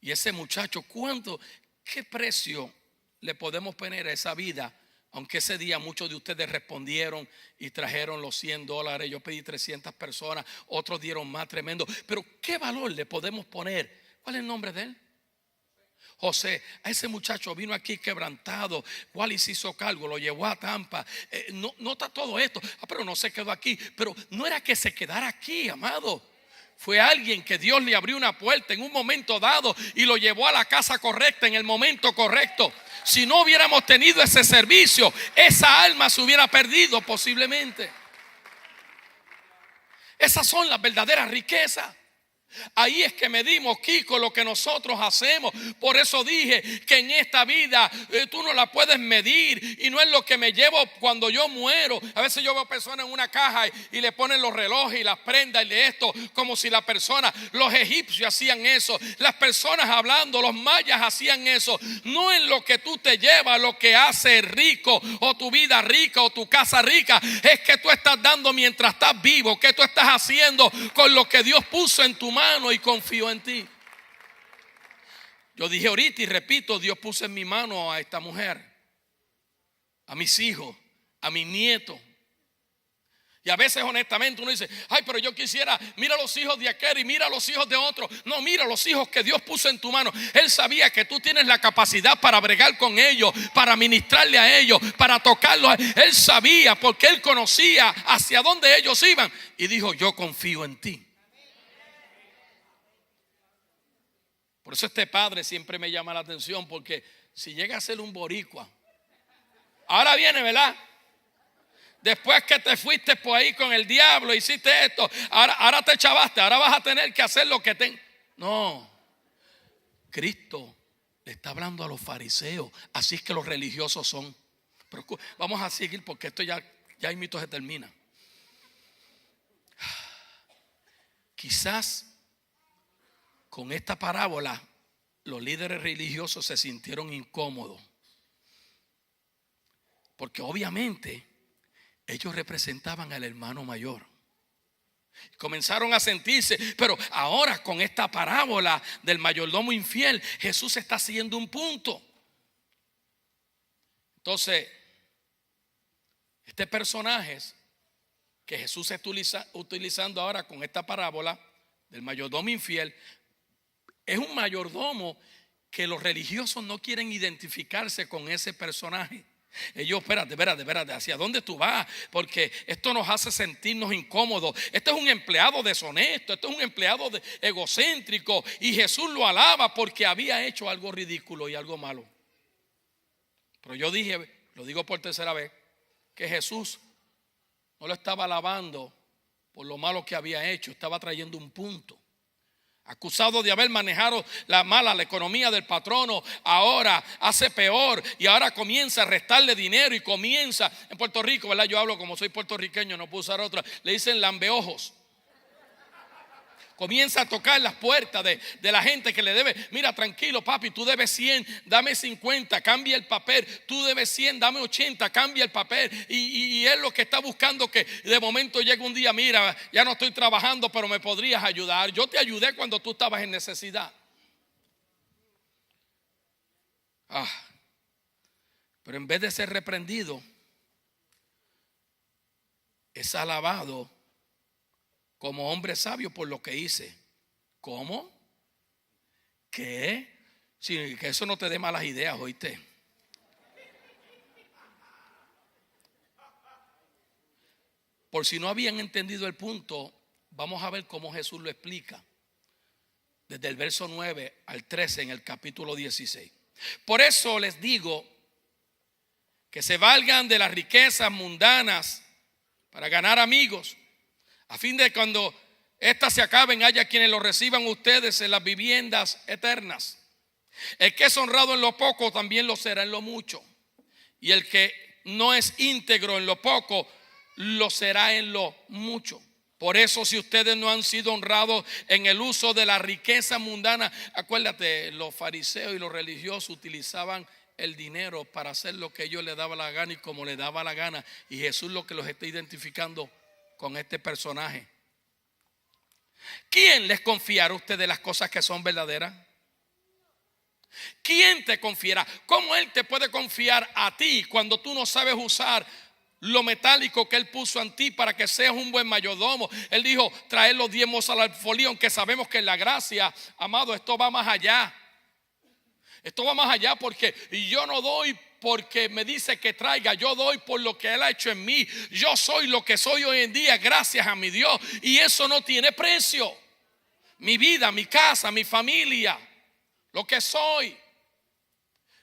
Y ese muchacho, ¿qué precio le podemos poner a esa vida? Aunque ese día muchos de ustedes respondieron y trajeron los $100. Yo pedí 300 personas, otros dieron más, tremendo. Pero ¿qué valor le podemos poner? ¿Cuál es el nombre de él? José. A ese muchacho vino aquí quebrantado. Wally se hizo cargo, lo llevó a Tampa. Nota todo esto. Pero no se quedó aquí. Pero no era que se quedara aquí, amado. Fue alguien que Dios le abrió una puerta en un momento dado y lo llevó a la casa correcta en el momento correcto. Si no hubiéramos tenido ese servicio, esa alma se hubiera perdido posiblemente. Esas son las verdaderas riquezas. Ahí es que medimos, Kiko, lo que nosotros hacemos. Por eso dije que en esta vida tú no la puedes medir. Y no es lo que me llevo cuando yo muero. A veces yo veo personas en una caja y le ponen los relojes y las prendas y de esto, como si la persona, los egipcios hacían eso, las personas hablando, los mayas hacían eso. No es lo que tú te llevas lo que hace rico, o tu vida rica, o tu casa rica. Es que tú estás dando mientras estás vivo. ¿Qué tú estás haciendo con lo que Dios puso en tu mano y confío en ti? Yo dije ahorita y repito: Dios puso en mi mano a esta mujer, a mis hijos, a mis nietos. Y a veces honestamente uno dice, ay, pero yo quisiera, mira los hijos de aquel y mira los hijos de otro. No, mira los hijos que Dios puso en tu mano. Él sabía que tú tienes la capacidad para bregar con ellos, para ministrarle a ellos, para tocarlos. Él sabía porque Él conocía hacia dónde ellos iban. Y dijo, yo confío en ti. Por eso este padre siempre me llama la atención, porque si llega a ser un boricua, ahora viene, ¿verdad? Después que te fuiste por ahí con el diablo, hiciste esto, ahora te chavaste, ahora vas a tener que hacer lo que No, Cristo le está hablando a los fariseos, así es que los religiosos son. Pero vamos a seguir porque esto ya el mito se termina. Quizás con esta parábola los líderes religiosos se sintieron incómodos, porque obviamente ellos representaban al hermano mayor. Comenzaron a sentirse, pero ahora con esta parábola del mayordomo infiel, Jesús está haciendo un punto. Entonces, este personaje que Jesús está utilizando ahora con esta parábola del mayordomo infiel, es un mayordomo que los religiosos no quieren identificarse con ese personaje. Ellos, espérate, ¿hacia dónde tú vas? Porque esto nos hace sentirnos incómodos. Este es un empleado deshonesto, este es un empleado egocéntrico. Y Jesús lo alaba porque había hecho algo ridículo y algo malo. Pero yo dije, lo digo por tercera vez, que Jesús no lo estaba alabando por lo malo que había hecho, estaba trayendo un punto. Acusado de haber manejado la economía del patrono, ahora hace peor y ahora comienza a restarle dinero y comienza, en Puerto Rico, ¿verdad? Yo hablo como soy puertorriqueño, no puedo usar otra, le dicen lambeojos. Comienza a tocar las puertas de la gente que le debe. Mira, tranquilo papi, tú debes 100, dame 50, cambia el papel. Tú debes 100, dame 80, cambia el papel. Y él lo que está buscando que de momento llegue un día, mira, ya no estoy trabajando, pero me podrías ayudar. Yo te ayudé cuando tú estabas en necesidad. Pero en vez de ser reprendido, es alabado como hombre sabio por lo que hice. ¿Cómo? ¿Qué? Sí, que eso no te dé malas ideas, ¿oíste? Por si no habían entendido el punto, vamos a ver cómo Jesús lo explica. Desde el verso 9 al 13 en el capítulo 16. Por eso les digo que se valgan de las riquezas mundanas para ganar amigos, a fin de cuando éstas se acaben haya quienes lo reciban ustedes en las viviendas eternas. El que es honrado en lo poco también lo será en lo mucho, y el que no es íntegro en lo poco lo será en lo mucho. Por eso, si ustedes no han sido honrados en el uso de la riqueza mundana, acuérdate, los fariseos y los religiosos utilizaban el dinero para hacer lo que ellos les daba la gana y como les daba la gana. Y Jesús lo que los está identificando con este personaje. ¿Quién les confiará a ustedes las cosas que son verdaderas? ¿Quién te confiará? ¿Cómo Él te puede confiar a ti cuando tú no sabes usar lo metálico que Él puso en ti para que seas un buen mayordomo? Él dijo, traer los diezmos al alfolí, aunque sabemos que en la gracia, amado, esto va más allá. Esto va más allá porque yo no doy porque me dice que traiga, yo doy por lo que Él ha hecho en mí. Yo soy lo que soy hoy en día gracias a mi Dios, y eso no tiene precio. Mi vida, mi casa, mi familia, lo que soy.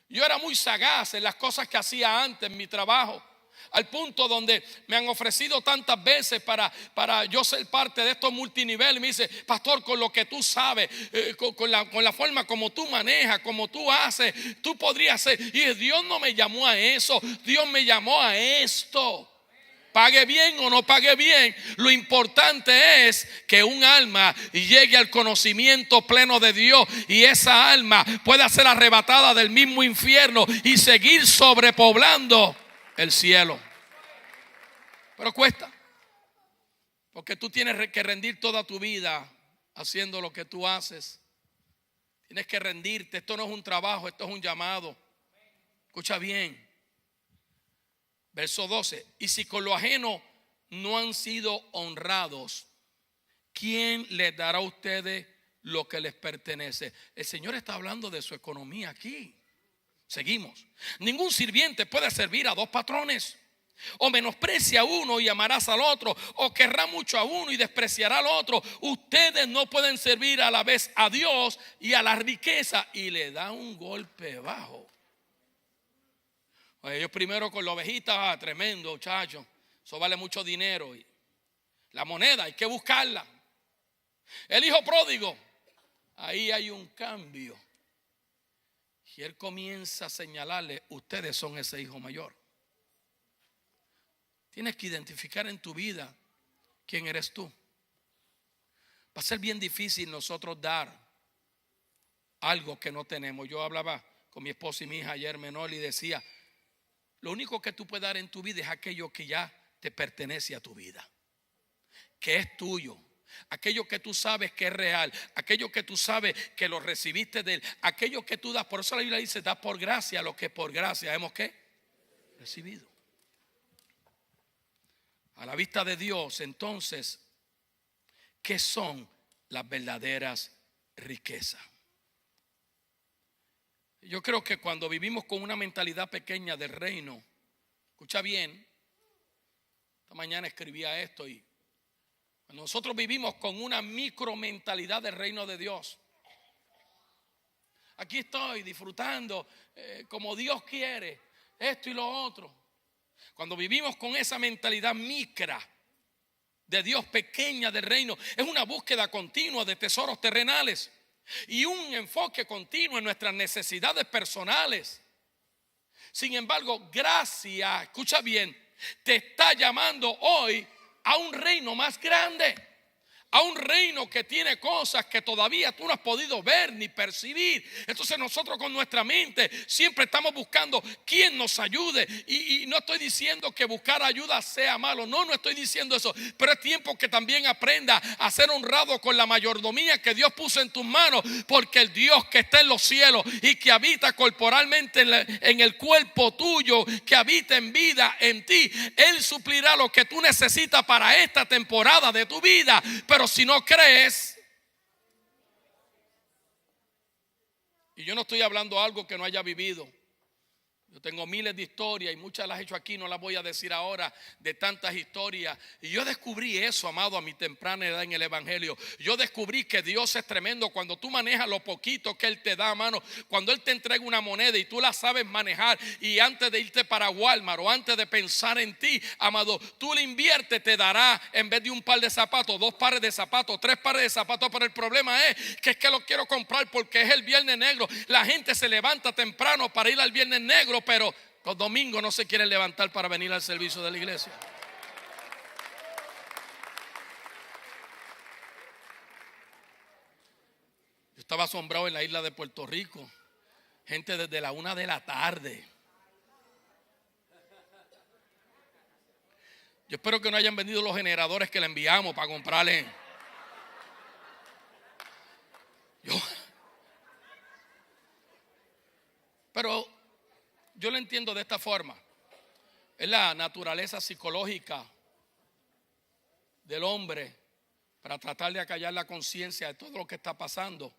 Yo era muy sagaz en las cosas que hacía antes en mi trabajo, al punto donde me han ofrecido tantas veces para yo ser parte de estos multiniveles. Me dice, pastor, con lo que tú sabes, con la forma como tú manejas, como tú haces, tú podrías ser. Y Dios no me llamó a eso, Dios me llamó a esto. Pague bien o no pague bien, lo importante es que un alma llegue al conocimiento pleno de Dios, y esa alma pueda ser arrebatada del mismo infierno y seguir sobrepoblando el cielo. Pero cuesta, porque tú tienes que rendir toda tu vida haciendo lo que tú haces. Tienes que rendirte. Esto no es un trabajo, esto es un llamado. Escucha bien. Verso 12. Y si con lo ajeno no han sido honrados, ¿quién les dará a ustedes lo que les pertenece? El Señor está hablando de su economía aquí. Seguimos. Ningún sirviente puede servir a dos patrones. O menosprecia a uno y amarás al otro, o querrá mucho a uno y despreciará al otro. Ustedes no pueden servir a la vez a Dios y a la riqueza. Y le da un golpe bajo. Ellos primero con la ovejita, tremendo, muchacho. Eso vale mucho dinero. Y la moneda hay que buscarla. El hijo pródigo, ahí hay un cambio. Y él comienza a señalarle: ustedes son ese hijo mayor. Tienes que identificar en tu vida quién eres tú. Va a ser bien difícil nosotros dar algo que no tenemos. Yo hablaba con mi esposa y mi hija ayer menor y decía: lo único que tú puedes dar en tu vida es aquello que ya te pertenece a tu vida, que es tuyo. Aquello que tú sabes que es real, aquello que tú sabes que lo recibiste de él, aquello que tú das. Por eso la Biblia dice: da por gracia lo que por gracia hemos ¿qué? Recibido. A la vista de Dios, entonces, ¿qué son las verdaderas riquezas? Yo creo que cuando vivimos con una mentalidad pequeña del reino, escucha bien, esta mañana escribía esto, y nosotros vivimos con una micro mentalidad del reino de Dios. Aquí estoy disfrutando como Dios quiere, esto y lo otro. Cuando vivimos con esa mentalidad micra de Dios, pequeña del reino, es una búsqueda continua de tesoros terrenales y un enfoque continuo en nuestras necesidades personales. Sin embargo, gracia, escucha bien, te está llamando hoy a un reino más grande, a un reino que tiene cosas que todavía tú no has podido ver ni percibir. Entonces nosotros con nuestra mente siempre estamos buscando quién nos ayude. Y no estoy diciendo que buscar ayuda sea malo, no estoy diciendo eso. Pero es tiempo que también aprenda a ser honrado con la mayordomía que Dios puso en tus manos. Porque el Dios que está en los cielos y que habita corporalmente en el cuerpo tuyo, que habita en vida en ti, Él suplirá lo que tú necesitas para esta temporada de tu vida. Pero si no crees, y yo no estoy hablando algo que no haya vivido. Yo tengo miles de historias y muchas las he hecho aquí, no las voy a decir ahora, de tantas historias. Y yo descubrí eso, amado, a mi temprana edad en el evangelio. Yo descubrí que Dios es tremendo cuando tú manejas lo poquito que Él te da, mano. Cuando Él te entrega una moneda y tú la sabes manejar, y antes de irte para Walmart o antes de pensar en ti, amado, tú le inviertes, te dará en vez de un par de zapatos, 2 pares de zapatos, 3 pares de zapatos. Pero el problema es que lo quiero comprar porque es el viernes negro. La gente se levanta temprano para ir al viernes negro, pero los domingos no se quieren levantar para venir al servicio de la iglesia. Yo estaba asombrado en la isla de Puerto Rico. Gente desde la 1 de la tarde. Yo espero que no hayan vendido los generadores que le enviamos para comprarle. Pero yo lo entiendo de esta forma. Es la naturaleza psicológica del hombre para tratar de acallar la conciencia de todo lo que está pasando.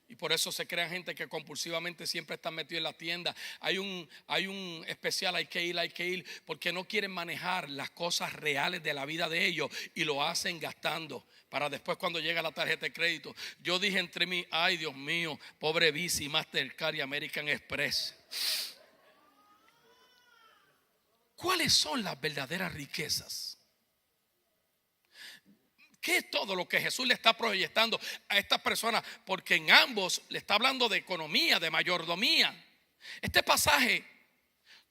Y por eso se crean gente que compulsivamente siempre están metidos en la tienda. Hay un especial, hay que ir, porque no quieren manejar las cosas reales de la vida de ellos y lo hacen gastando para después cuando llega la tarjeta de crédito. Yo dije entre mí: ay Dios mío, pobre Visa, Mastercard y American Express. ¿Cuáles son las verdaderas riquezas? ¿Qué es todo lo que Jesús le está proyectando a estas personas? Porque en ambos le está hablando de economía, de mayordomía. Este pasaje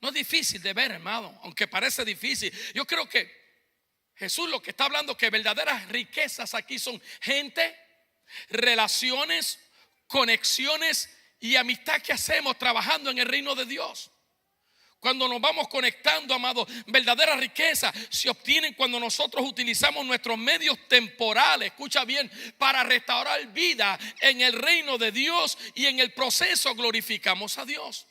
no es difícil de ver, hermano, aunque parece difícil. Yo creo que Jesús lo que está hablando, que verdaderas riquezas aquí son gente, relaciones, conexiones y amistad que hacemos trabajando en el reino de Dios. Cuando nos vamos conectando, amados, verdaderas riquezas se obtienen cuando nosotros utilizamos nuestros medios temporales, escucha bien, para restaurar vida en el reino de Dios, y en el proceso glorificamos a Dios.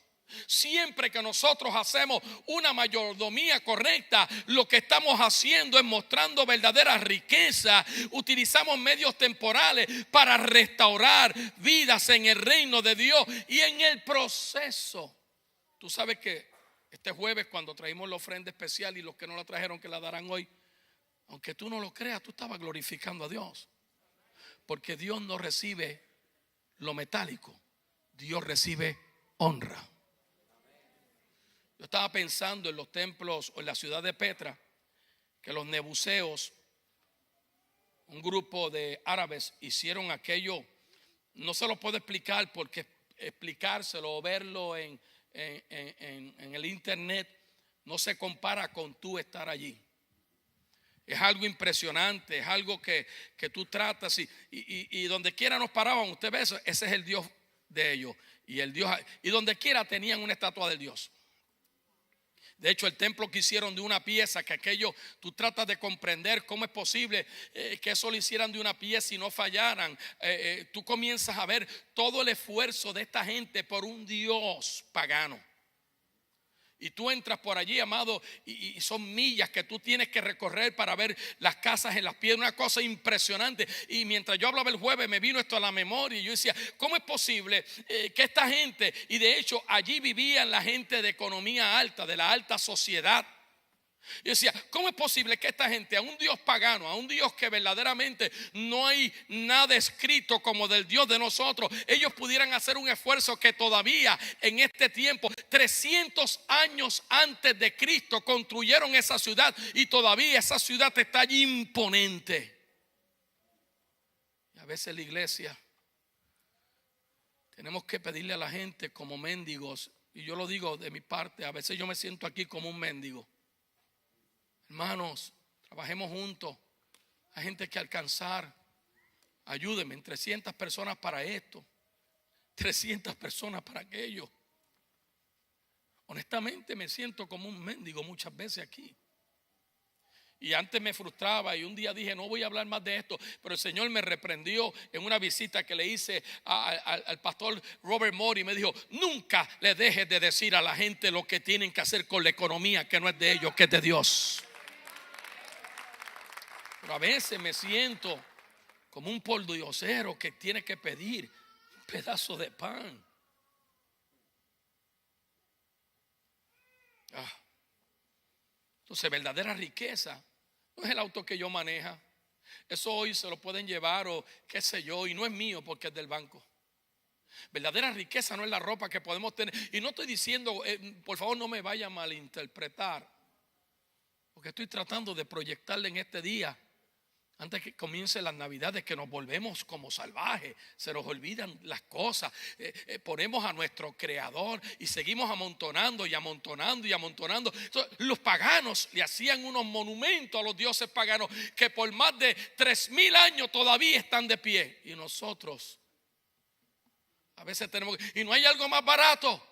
Siempre que nosotros hacemos una mayordomía correcta, lo que estamos haciendo es mostrando verdadera riqueza. Utilizamos medios temporales para restaurar vidas en el reino de Dios y en el proceso. Tú sabes que este jueves, cuando traímos la ofrenda especial, y los que no la trajeron que la darán hoy, aunque tú no lo creas, tú estabas glorificando a Dios, porque Dios no recibe lo metálico, Dios recibe honra. Yo estaba pensando en los templos o en la ciudad de Petra, que los nebuseos, un grupo de árabes, hicieron aquello. No se lo puedo explicar, porque explicárselo o verlo en el internet no se compara con tú estar allí. Es algo impresionante, es algo que tú tratas y donde quiera nos paraban, usted ve eso, ese es el Dios de ellos. Y donde quiera tenían una estatua del Dios. De hecho, el templo que hicieron de una pieza, que aquello tú tratas de comprender cómo es posible que eso lo hicieran de una pieza y no fallaran. Tú comienzas a ver todo el esfuerzo de esta gente por un Dios pagano. Y tú entras por allí, amado, y son millas que tú tienes que recorrer para ver las casas en las piedras. Una cosa impresionante. Y mientras yo hablaba el jueves, me vino esto a la memoria. Y yo decía, ¿cómo es posible que esta gente, y de hecho allí vivían la gente de economía alta, de la alta sociedad? Yo decía, ¿cómo es posible que esta gente, a un Dios pagano, a un Dios que verdaderamente no hay nada escrito como del Dios de nosotros, ellos pudieran hacer un esfuerzo que todavía en este tiempo, 300 años antes de Cristo, construyeron esa ciudad y todavía esa ciudad está allí imponente? Y a veces la iglesia tenemos que pedirle a la gente como mendigos, y yo lo digo de mi parte, a veces yo me siento aquí como un mendigo. Hermanos, trabajemos juntos. Hay gente que alcanzar. Ayúdenme, 300 personas para esto, 300 personas para aquello. Honestamente me siento como un mendigo muchas veces aquí. Y antes me frustraba y un día dije, no voy a hablar más de esto. Pero el Señor me reprendió en una visita que le hice al pastor Robert Morey. Me dijo, nunca le dejes de decir a la gente lo que tienen que hacer con la economía, que no es de ellos, que es de Dios. Pero a veces me siento como un pordiosero que tiene que pedir un pedazo de pan. Entonces, verdadera riqueza no es el auto que yo maneja. Eso hoy se lo pueden llevar o qué sé yo, y no es mío porque es del banco. Verdadera riqueza no es la ropa que podemos tener. Y no estoy diciendo, por favor no me vaya a malinterpretar, porque estoy tratando de proyectarle en este día, antes que comiencen las navidades, que nos volvemos como salvajes, se nos olvidan las cosas, ponemos a nuestro creador y seguimos amontonando y amontonando y amontonando. Entonces, los paganos le hacían unos monumentos a los dioses paganos que por más de 3000 años todavía están de pie. Y nosotros a veces tenemos, y no hay algo más barato.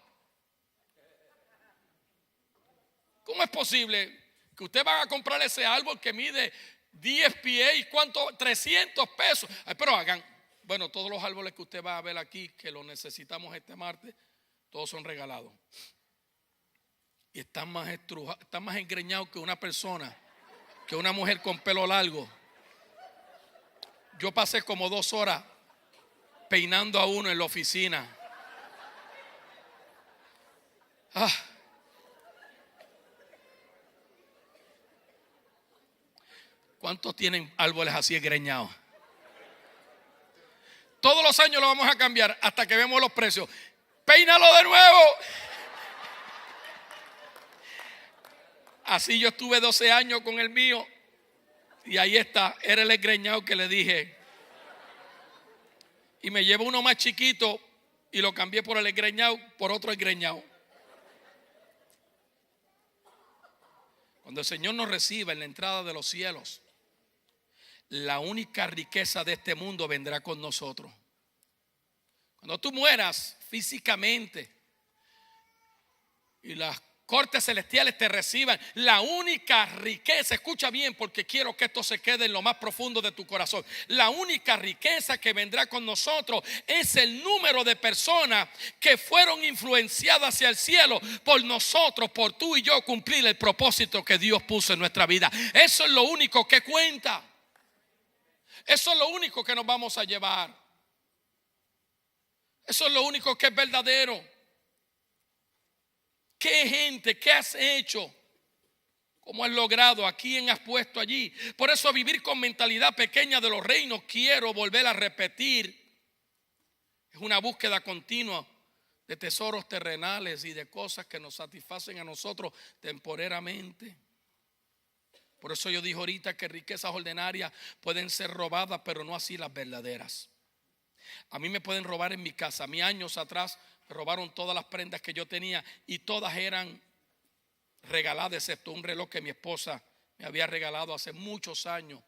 ¿Cómo es posible que usted va a comprar ese árbol que mide 10 pies y cuánto? 300 pesos. Ay, pero hagan, bueno, todos los árboles que usted va a ver aquí, que los necesitamos este martes, todos son regalados. Y están más estrujados, están más engreñados que una persona, que una mujer con pelo largo. Yo pasé como 2 horas peinando a uno en la oficina. ¿Cuántos tienen árboles así engreñados? Todos los años lo vamos a cambiar hasta que vemos los precios. Peínalo de nuevo. Así yo estuve 12 años con el mío. Y ahí está, era el engreñado que le dije. Y me llevo uno más chiquito y lo cambié por el engreñado, por otro engreñado. Cuando el Señor nos reciba en la entrada de los cielos, la única riqueza de este mundo vendrá con nosotros. Cuando tú mueras físicamente y las cortes celestiales te reciban. La única riqueza, escucha bien porque quiero que esto se quede en lo más profundo de tu corazón. La única riqueza que vendrá con nosotros es el número de personas que fueron influenciadas hacia el cielo por nosotros, por tú y yo cumplir el propósito que Dios puso en nuestra vida. Eso es lo único que cuenta. Eso es lo único que nos vamos a llevar. Eso es lo único que es verdadero. ¿Qué gente? ¿Qué has hecho? ¿Cómo has logrado? ¿A quién has puesto allí? Por eso vivir con mentalidad pequeña de los reinos, quiero volver a repetir, es una búsqueda continua de tesoros terrenales y de cosas que nos satisfacen a nosotros temporariamente. Por eso yo dije ahorita que riquezas ordinarias pueden ser robadas, pero no así las verdaderas. A mí me pueden robar en mi casa. A mí años atrás me robaron todas las prendas que yo tenía y todas eran regaladas, excepto un reloj que mi esposa me había regalado hace muchos años.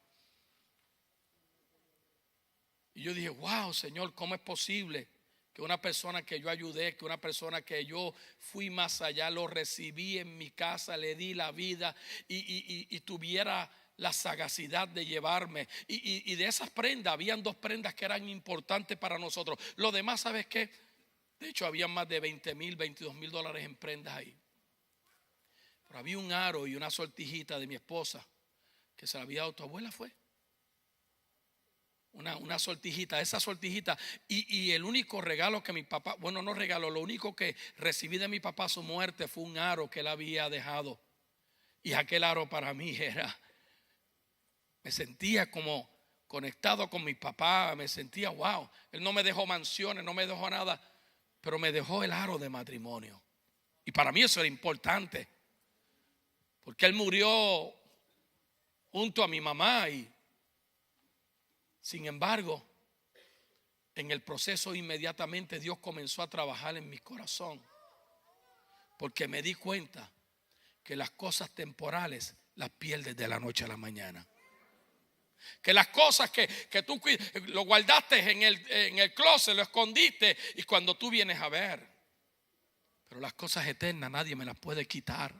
Y yo dije, wow, Señor, ¿cómo es posible que una persona que yo ayudé, que una persona que yo fui más allá, lo recibí en mi casa, le di la vida y tuviera la sagacidad de llevarme? Y de esas prendas, habían 2 prendas que eran importantes para nosotros. Lo demás, ¿sabes qué? De hecho, había más de 20,000, 22,000 dólares en prendas ahí. Pero había un aro y una sortijita de mi esposa que se la había dado tu abuela, fue una sortijita, esa sortijita. Y el único regalo que mi papá, bueno, no regalo, lo único que recibí de mi papá a su muerte fue un aro que él había dejado. Y aquel aro para mí era, me sentía como conectado con mi papá, me sentía wow. Él no me dejó mansiones, no me dejó nada, pero me dejó el aro de matrimonio. Y para mí eso era importante, porque él murió junto a mi mamá. Y sin embargo, en el proceso inmediatamente Dios comenzó a trabajar en mi corazón, porque me di cuenta que las cosas temporales las pierdes de la noche a la mañana. Que las cosas que tú lo guardaste en el closet, lo escondiste, y cuando tú vienes a ver, pero las cosas eternas nadie me las puede quitar.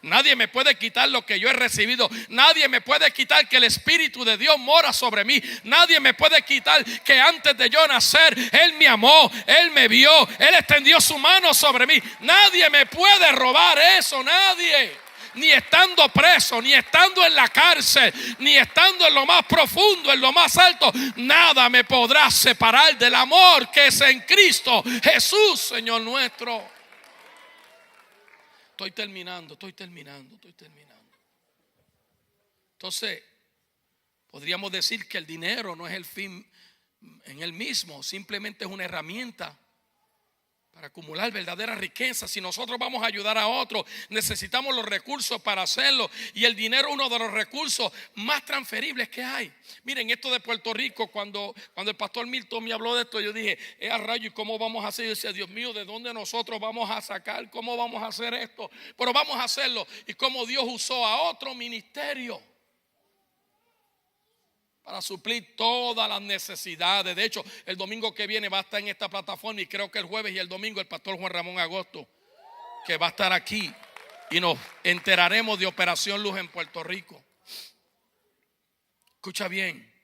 Nadie me puede quitar lo que yo he recibido. Nadie me puede quitar que el Espíritu de Dios mora sobre mí. Nadie me puede quitar que antes de yo nacer Él me amó, Él me vio, Él extendió su mano sobre mí. Nadie me puede robar eso, nadie. Ni estando preso, ni estando en la cárcel, ni estando en lo más profundo, en lo más alto, nada me podrá separar del amor que es en Cristo Jesús, Señor nuestro. Estoy terminando. Entonces, podríamos decir que el dinero no es el fin en él mismo, simplemente es una herramienta para acumular verdadera riqueza. Si nosotros vamos a ayudar a otros, necesitamos los recursos para hacerlo. Y el dinero es uno de los recursos más transferibles que hay. Miren, esto de Puerto Rico, cuando el pastor Milton me habló de esto, yo dije, a rayo, ¿y cómo vamos a hacer? Yo decía, Dios mío, ¿de dónde nosotros vamos a sacar? ¿Cómo vamos a hacer esto? Pero vamos a hacerlo. Y cómo Dios usó a otro ministerio para suplir todas las necesidades. De hecho, el domingo que viene va a estar en esta plataforma, y creo que el jueves y el domingo el pastor Juan Ramón Agosto, que va a estar aquí, y nos enteraremos de Operación Luz en Puerto Rico. Escucha bien,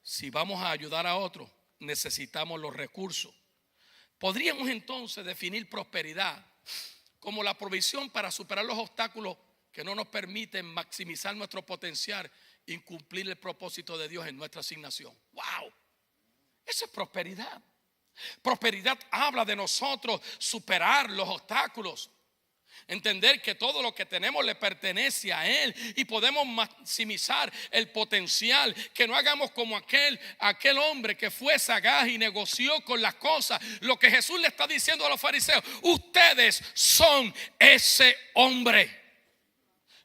si vamos a ayudar a otros, necesitamos los recursos. Podríamos entonces definir prosperidad como la provisión para superar los obstáculos que no nos permiten maximizar nuestro potencial y cumplir el propósito de Dios en nuestra asignación. ¡Wow! Eso es prosperidad. Prosperidad habla de nosotros superar los obstáculos, entender que todo lo que tenemos le pertenece a Él y podemos maximizar el potencial. Que no hagamos como aquel hombre que fue sagaz y negoció con las cosas. Lo que Jesús le está diciendo a los fariseos: ustedes son ese hombre.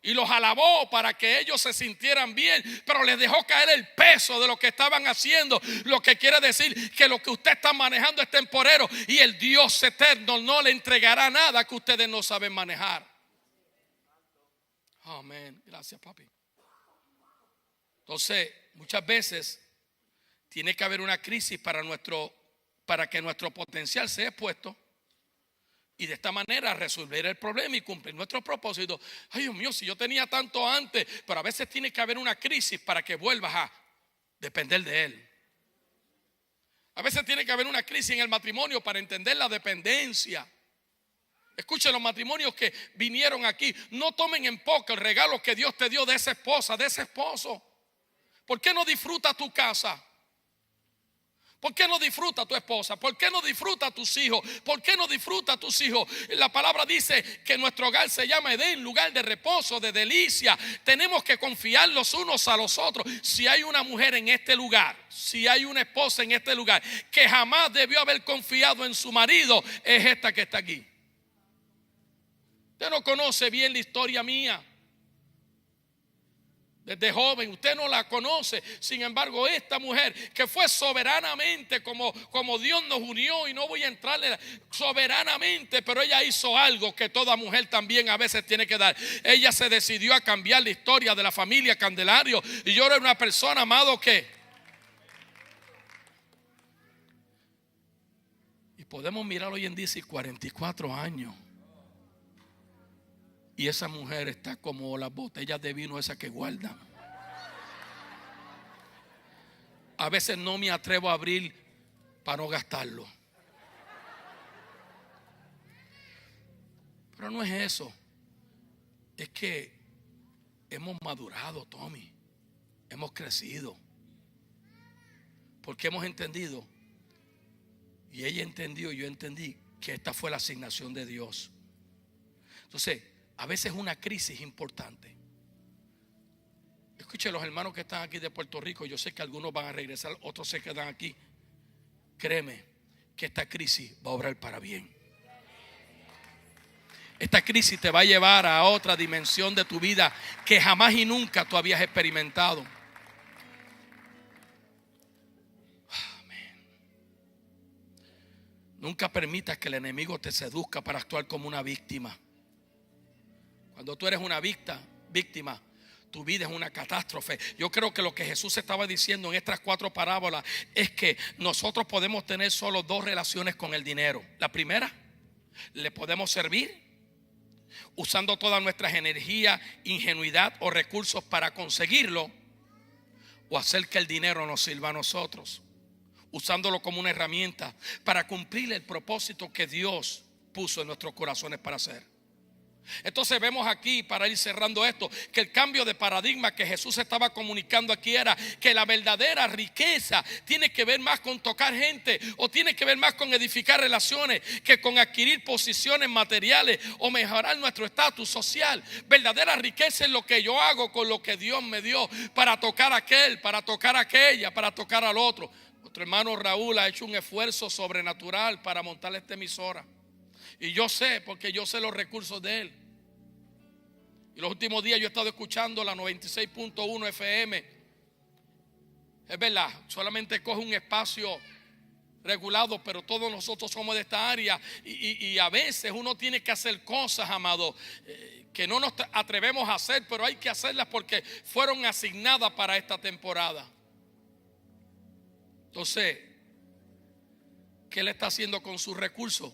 Y los alabó para que ellos se sintieran bien, pero les dejó caer el peso de lo que estaban haciendo. Lo que quiere decir que lo que usted está manejando es temporero, y el Dios eterno no le entregará nada que ustedes no saben manejar. Amén. Gracias, papi. Entonces, muchas veces tiene que haber una crisis para que nuestro potencial sea expuesto, Y de esta manera resolver el problema y cumplir nuestro propósito. Ay, Dios mío, si yo tenía tanto antes. Pero a veces tiene que haber una crisis para que vuelvas a depender de Él. A veces tiene que haber una crisis en el matrimonio para entender la dependencia. Escuchen, los matrimonios que vinieron aquí, no tomen en poco el regalo que Dios te dio de esa esposa, de ese esposo. ¿Por qué no disfruta tu casa? ¿Por qué no disfruta tu esposa? ¿Por qué no disfruta tus hijos? ¿Por qué no disfruta tus hijos? La palabra dice que nuestro hogar se llama Edén, lugar de reposo, de delicia. Tenemos que confiar los unos a los otros. Si hay una mujer en este lugar, si hay una esposa en este lugar que jamás debió haber confiado en su marido, es esta que está aquí. Usted no conoce bien la historia mía. Desde joven, usted no la conoce. Sin embargo, esta mujer que fue soberanamente como Dios nos unió, y no voy a entrarle soberanamente, pero ella hizo algo que toda mujer también a veces tiene que dar. Ella se decidió a cambiar la historia de la familia Candelario. Y yo era una persona, amado, que... Y podemos mirar hoy en día, y 44 años. Y esa mujer está como las botellas de vino esas que guardan. A veces no me atrevo a abrir para no gastarlo. Pero no es eso. Es que hemos madurado, Tommy. Hemos crecido. Porque hemos entendido. Y ella entendió y yo entendí que esta fue la asignación de Dios. Entonces, a veces es una crisis importante. Escuchen, los hermanos que están aquí de Puerto Rico, yo sé que algunos van a regresar, otros se quedan aquí. Créeme que esta crisis va a obrar para bien. Esta crisis te va a llevar a otra dimensión de tu vida que jamás y nunca tú habías experimentado. Amén. Nunca permitas que el enemigo te seduzca para actuar como una víctima. Cuando tú eres una víctima, tu vida es una catástrofe. Yo creo que lo que Jesús estaba diciendo en estas 4 parábolas es que nosotros podemos tener solo 2 relaciones con el dinero. La primera, le podemos servir usando todas nuestras energías, ingenuidad o recursos para conseguirlo, o hacer que el dinero nos sirva a nosotros, usándolo como una herramienta para cumplir el propósito que Dios puso en nuestros corazones para hacer. Entonces vemos aquí, para ir cerrando esto, que el cambio de paradigma que Jesús estaba comunicando aquí era que la verdadera riqueza tiene que ver más con tocar gente, o tiene que ver más con edificar relaciones, que con adquirir posiciones materiales o mejorar nuestro estatus social. Verdadera riqueza es lo que yo hago con lo que Dios me dio para tocar a aquel, para tocar a aquella, para tocar al otro. Nuestro hermano Raúl ha hecho un esfuerzo sobrenatural para montar esta emisora. Y yo sé, porque yo sé los recursos de él. Y los últimos días yo he estado escuchando la 96.1 FM. Es verdad, solamente coge un espacio regulado, pero todos nosotros somos de esta área. Y a veces uno tiene que hacer cosas, amado, que no nos atrevemos a hacer, pero hay que hacerlas porque fueron asignadas para esta temporada. Entonces, ¿qué le está haciendo con sus recursos?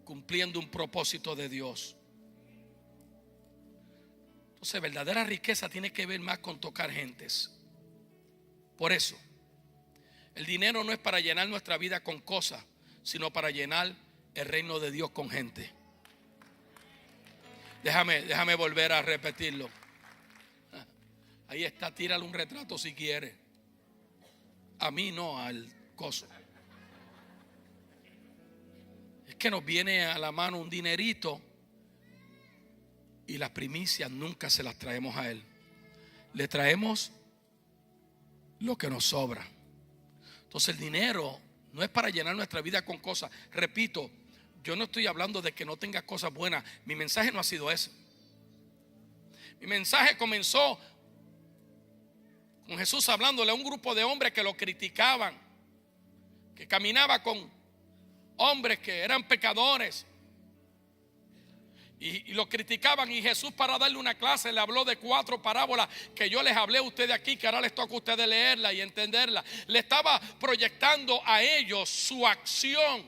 Cumpliendo un propósito de Dios. Entonces, verdadera riqueza tiene que ver más con tocar gentes. Por eso, el dinero no es para llenar nuestra vida con cosas, sino para llenar el reino de Dios con gente. Déjame volver a repetirlo. Ahí está, tírale un retrato si quiere. A mí no, al coso. Que nos viene a la mano un dinerito y las primicias nunca se las traemos a él. Le traemos lo que nos sobra. Entonces el dinero no es para llenar nuestra vida con cosas. Repito, yo no estoy hablando de que no tengas cosas buenas. Mi mensaje no ha sido ese. Mi mensaje comenzó con Jesús hablándole a un grupo de hombres que lo criticaban, que caminaba con hombres que eran pecadores y lo criticaban, y Jesús, para darle una clase, le habló de 4 parábolas que yo les hablé a ustedes aquí, que ahora les toca a ustedes leerla y entenderla. Le estaba proyectando a ellos su acción.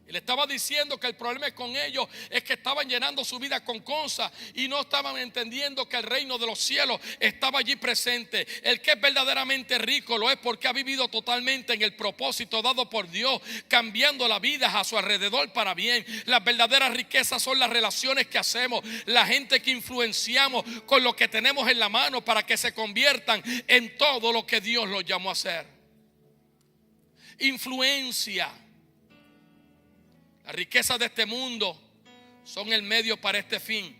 Y le estaba diciendo que el problema con ellos es que estaban llenando su vida con cosas y no estaban entendiendo que el reino de los cielos estaba allí presente. El que es verdaderamente rico lo es porque ha vivido totalmente en el propósito dado por Dios, cambiando la vida a su alrededor para bien. Las verdaderas riquezas son las relaciones que hacemos, la gente que influenciamos con lo que tenemos en la mano para que se conviertan en todo lo que Dios los llamó a hacer. Influencia. Las riquezas de este mundo son el medio para este fin.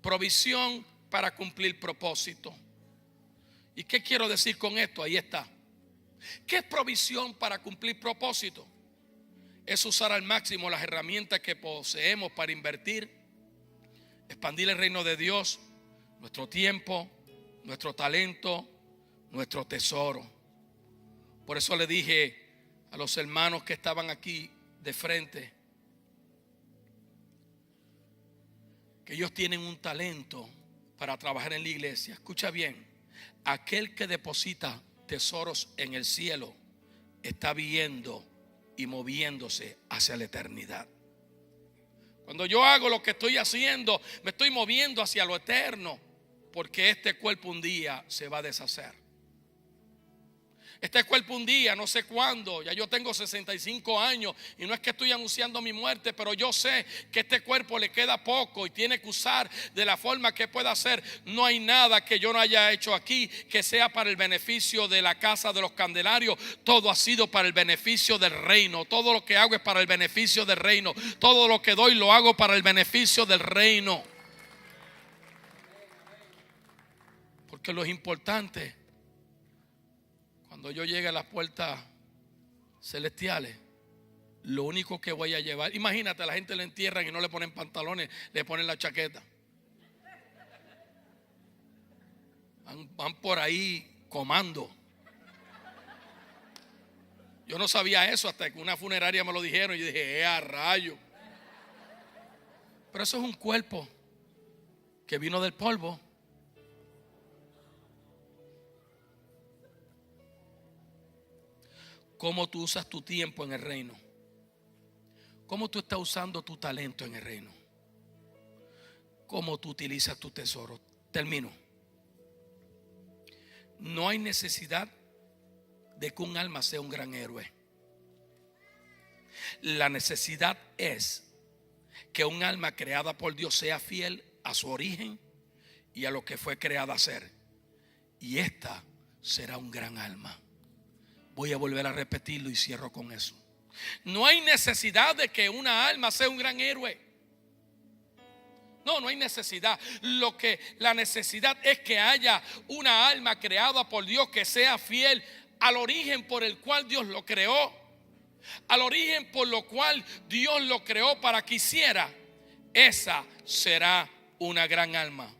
Provisión para cumplir propósito. ¿Y qué quiero decir con esto? Ahí está. ¿Qué es provisión para cumplir propósito? Es usar al máximo las herramientas que poseemos para invertir, expandir el reino de Dios, nuestro tiempo, nuestro talento, nuestro tesoro. Por eso le dije a los hermanos que estaban aquí de frente que ellos tienen un talento para trabajar en la iglesia. Escucha bien, aquel que deposita tesoros en el cielo está viendo y moviéndose hacia la eternidad. Cuando yo hago lo que estoy haciendo, me estoy moviendo hacia lo eterno, porque este cuerpo un día se va a deshacer. Este cuerpo un día, no sé cuándo, ya yo tengo 65 años y no es que estoy anunciando mi muerte, pero yo sé que este cuerpo le queda poco y tiene que usar de la forma que pueda hacer. No hay nada que yo no haya hecho aquí que sea para el beneficio de la casa de los Candelarios. Todo ha sido para el beneficio del reino. Todo lo que hago es para el beneficio del reino. Todo lo que doy lo hago para el beneficio del reino. Porque lo importante, cuando yo llegue a las puertas celestiales, lo único que voy a llevar, imagínate, la gente le entierran y no le ponen pantalones, le ponen la chaqueta. Van por ahí comando. Yo no sabía eso hasta que una funeraria me lo dijeron y yo dije, a rayo. Pero eso es un cuerpo que vino del polvo. ¿Cómo tú usas tu tiempo en el reino? ¿Cómo tú estás usando tu talento en el reino? ¿Cómo tú utilizas tu tesoro? Termino. No hay necesidad de que un alma sea un gran héroe. La necesidad es que un alma creada por Dios sea fiel a su origen y a lo que fue creada a ser. Y esta será un gran alma. Voy a volver a repetirlo y cierro con eso. No hay necesidad de que una alma sea un gran héroe. No hay necesidad. La necesidad es que haya una alma creada por Dios que sea fiel al origen por el cual Dios lo creó. Al origen por lo cual Dios lo creó para que hiciera. Esa será una gran alma.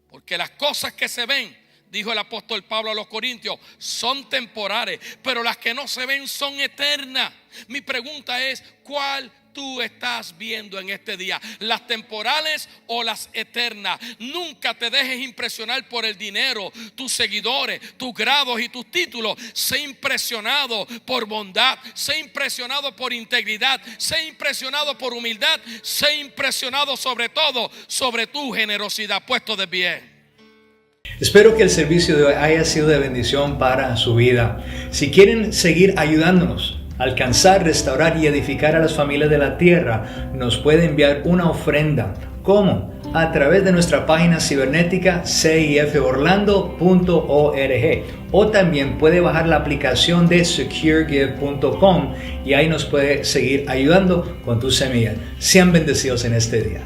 Porque las cosas que se ven, dijo el apóstol Pablo a los Corintios, son temporales, pero las que no se ven son eternas. Mi pregunta es, ¿cuál tú estás viendo en este día? ¿Las temporales o las eternas? Nunca te dejes impresionar por el dinero, tus seguidores, tus grados y tus títulos. Sé impresionado por bondad, sé impresionado por integridad, sé impresionado por humildad, sé impresionado sobre todo sobre tu generosidad. Puesto de pie. Espero que el servicio de hoy haya sido de bendición para su vida. Si quieren seguir ayudándonos a alcanzar, restaurar y edificar a las familias de la tierra, nos puede enviar una ofrenda. ¿Cómo? A través de nuestra página cibernética ciforlando.org, o también puede bajar la aplicación de securegive.com y ahí nos puede seguir ayudando con tus semillas. Sean bendecidos en este día.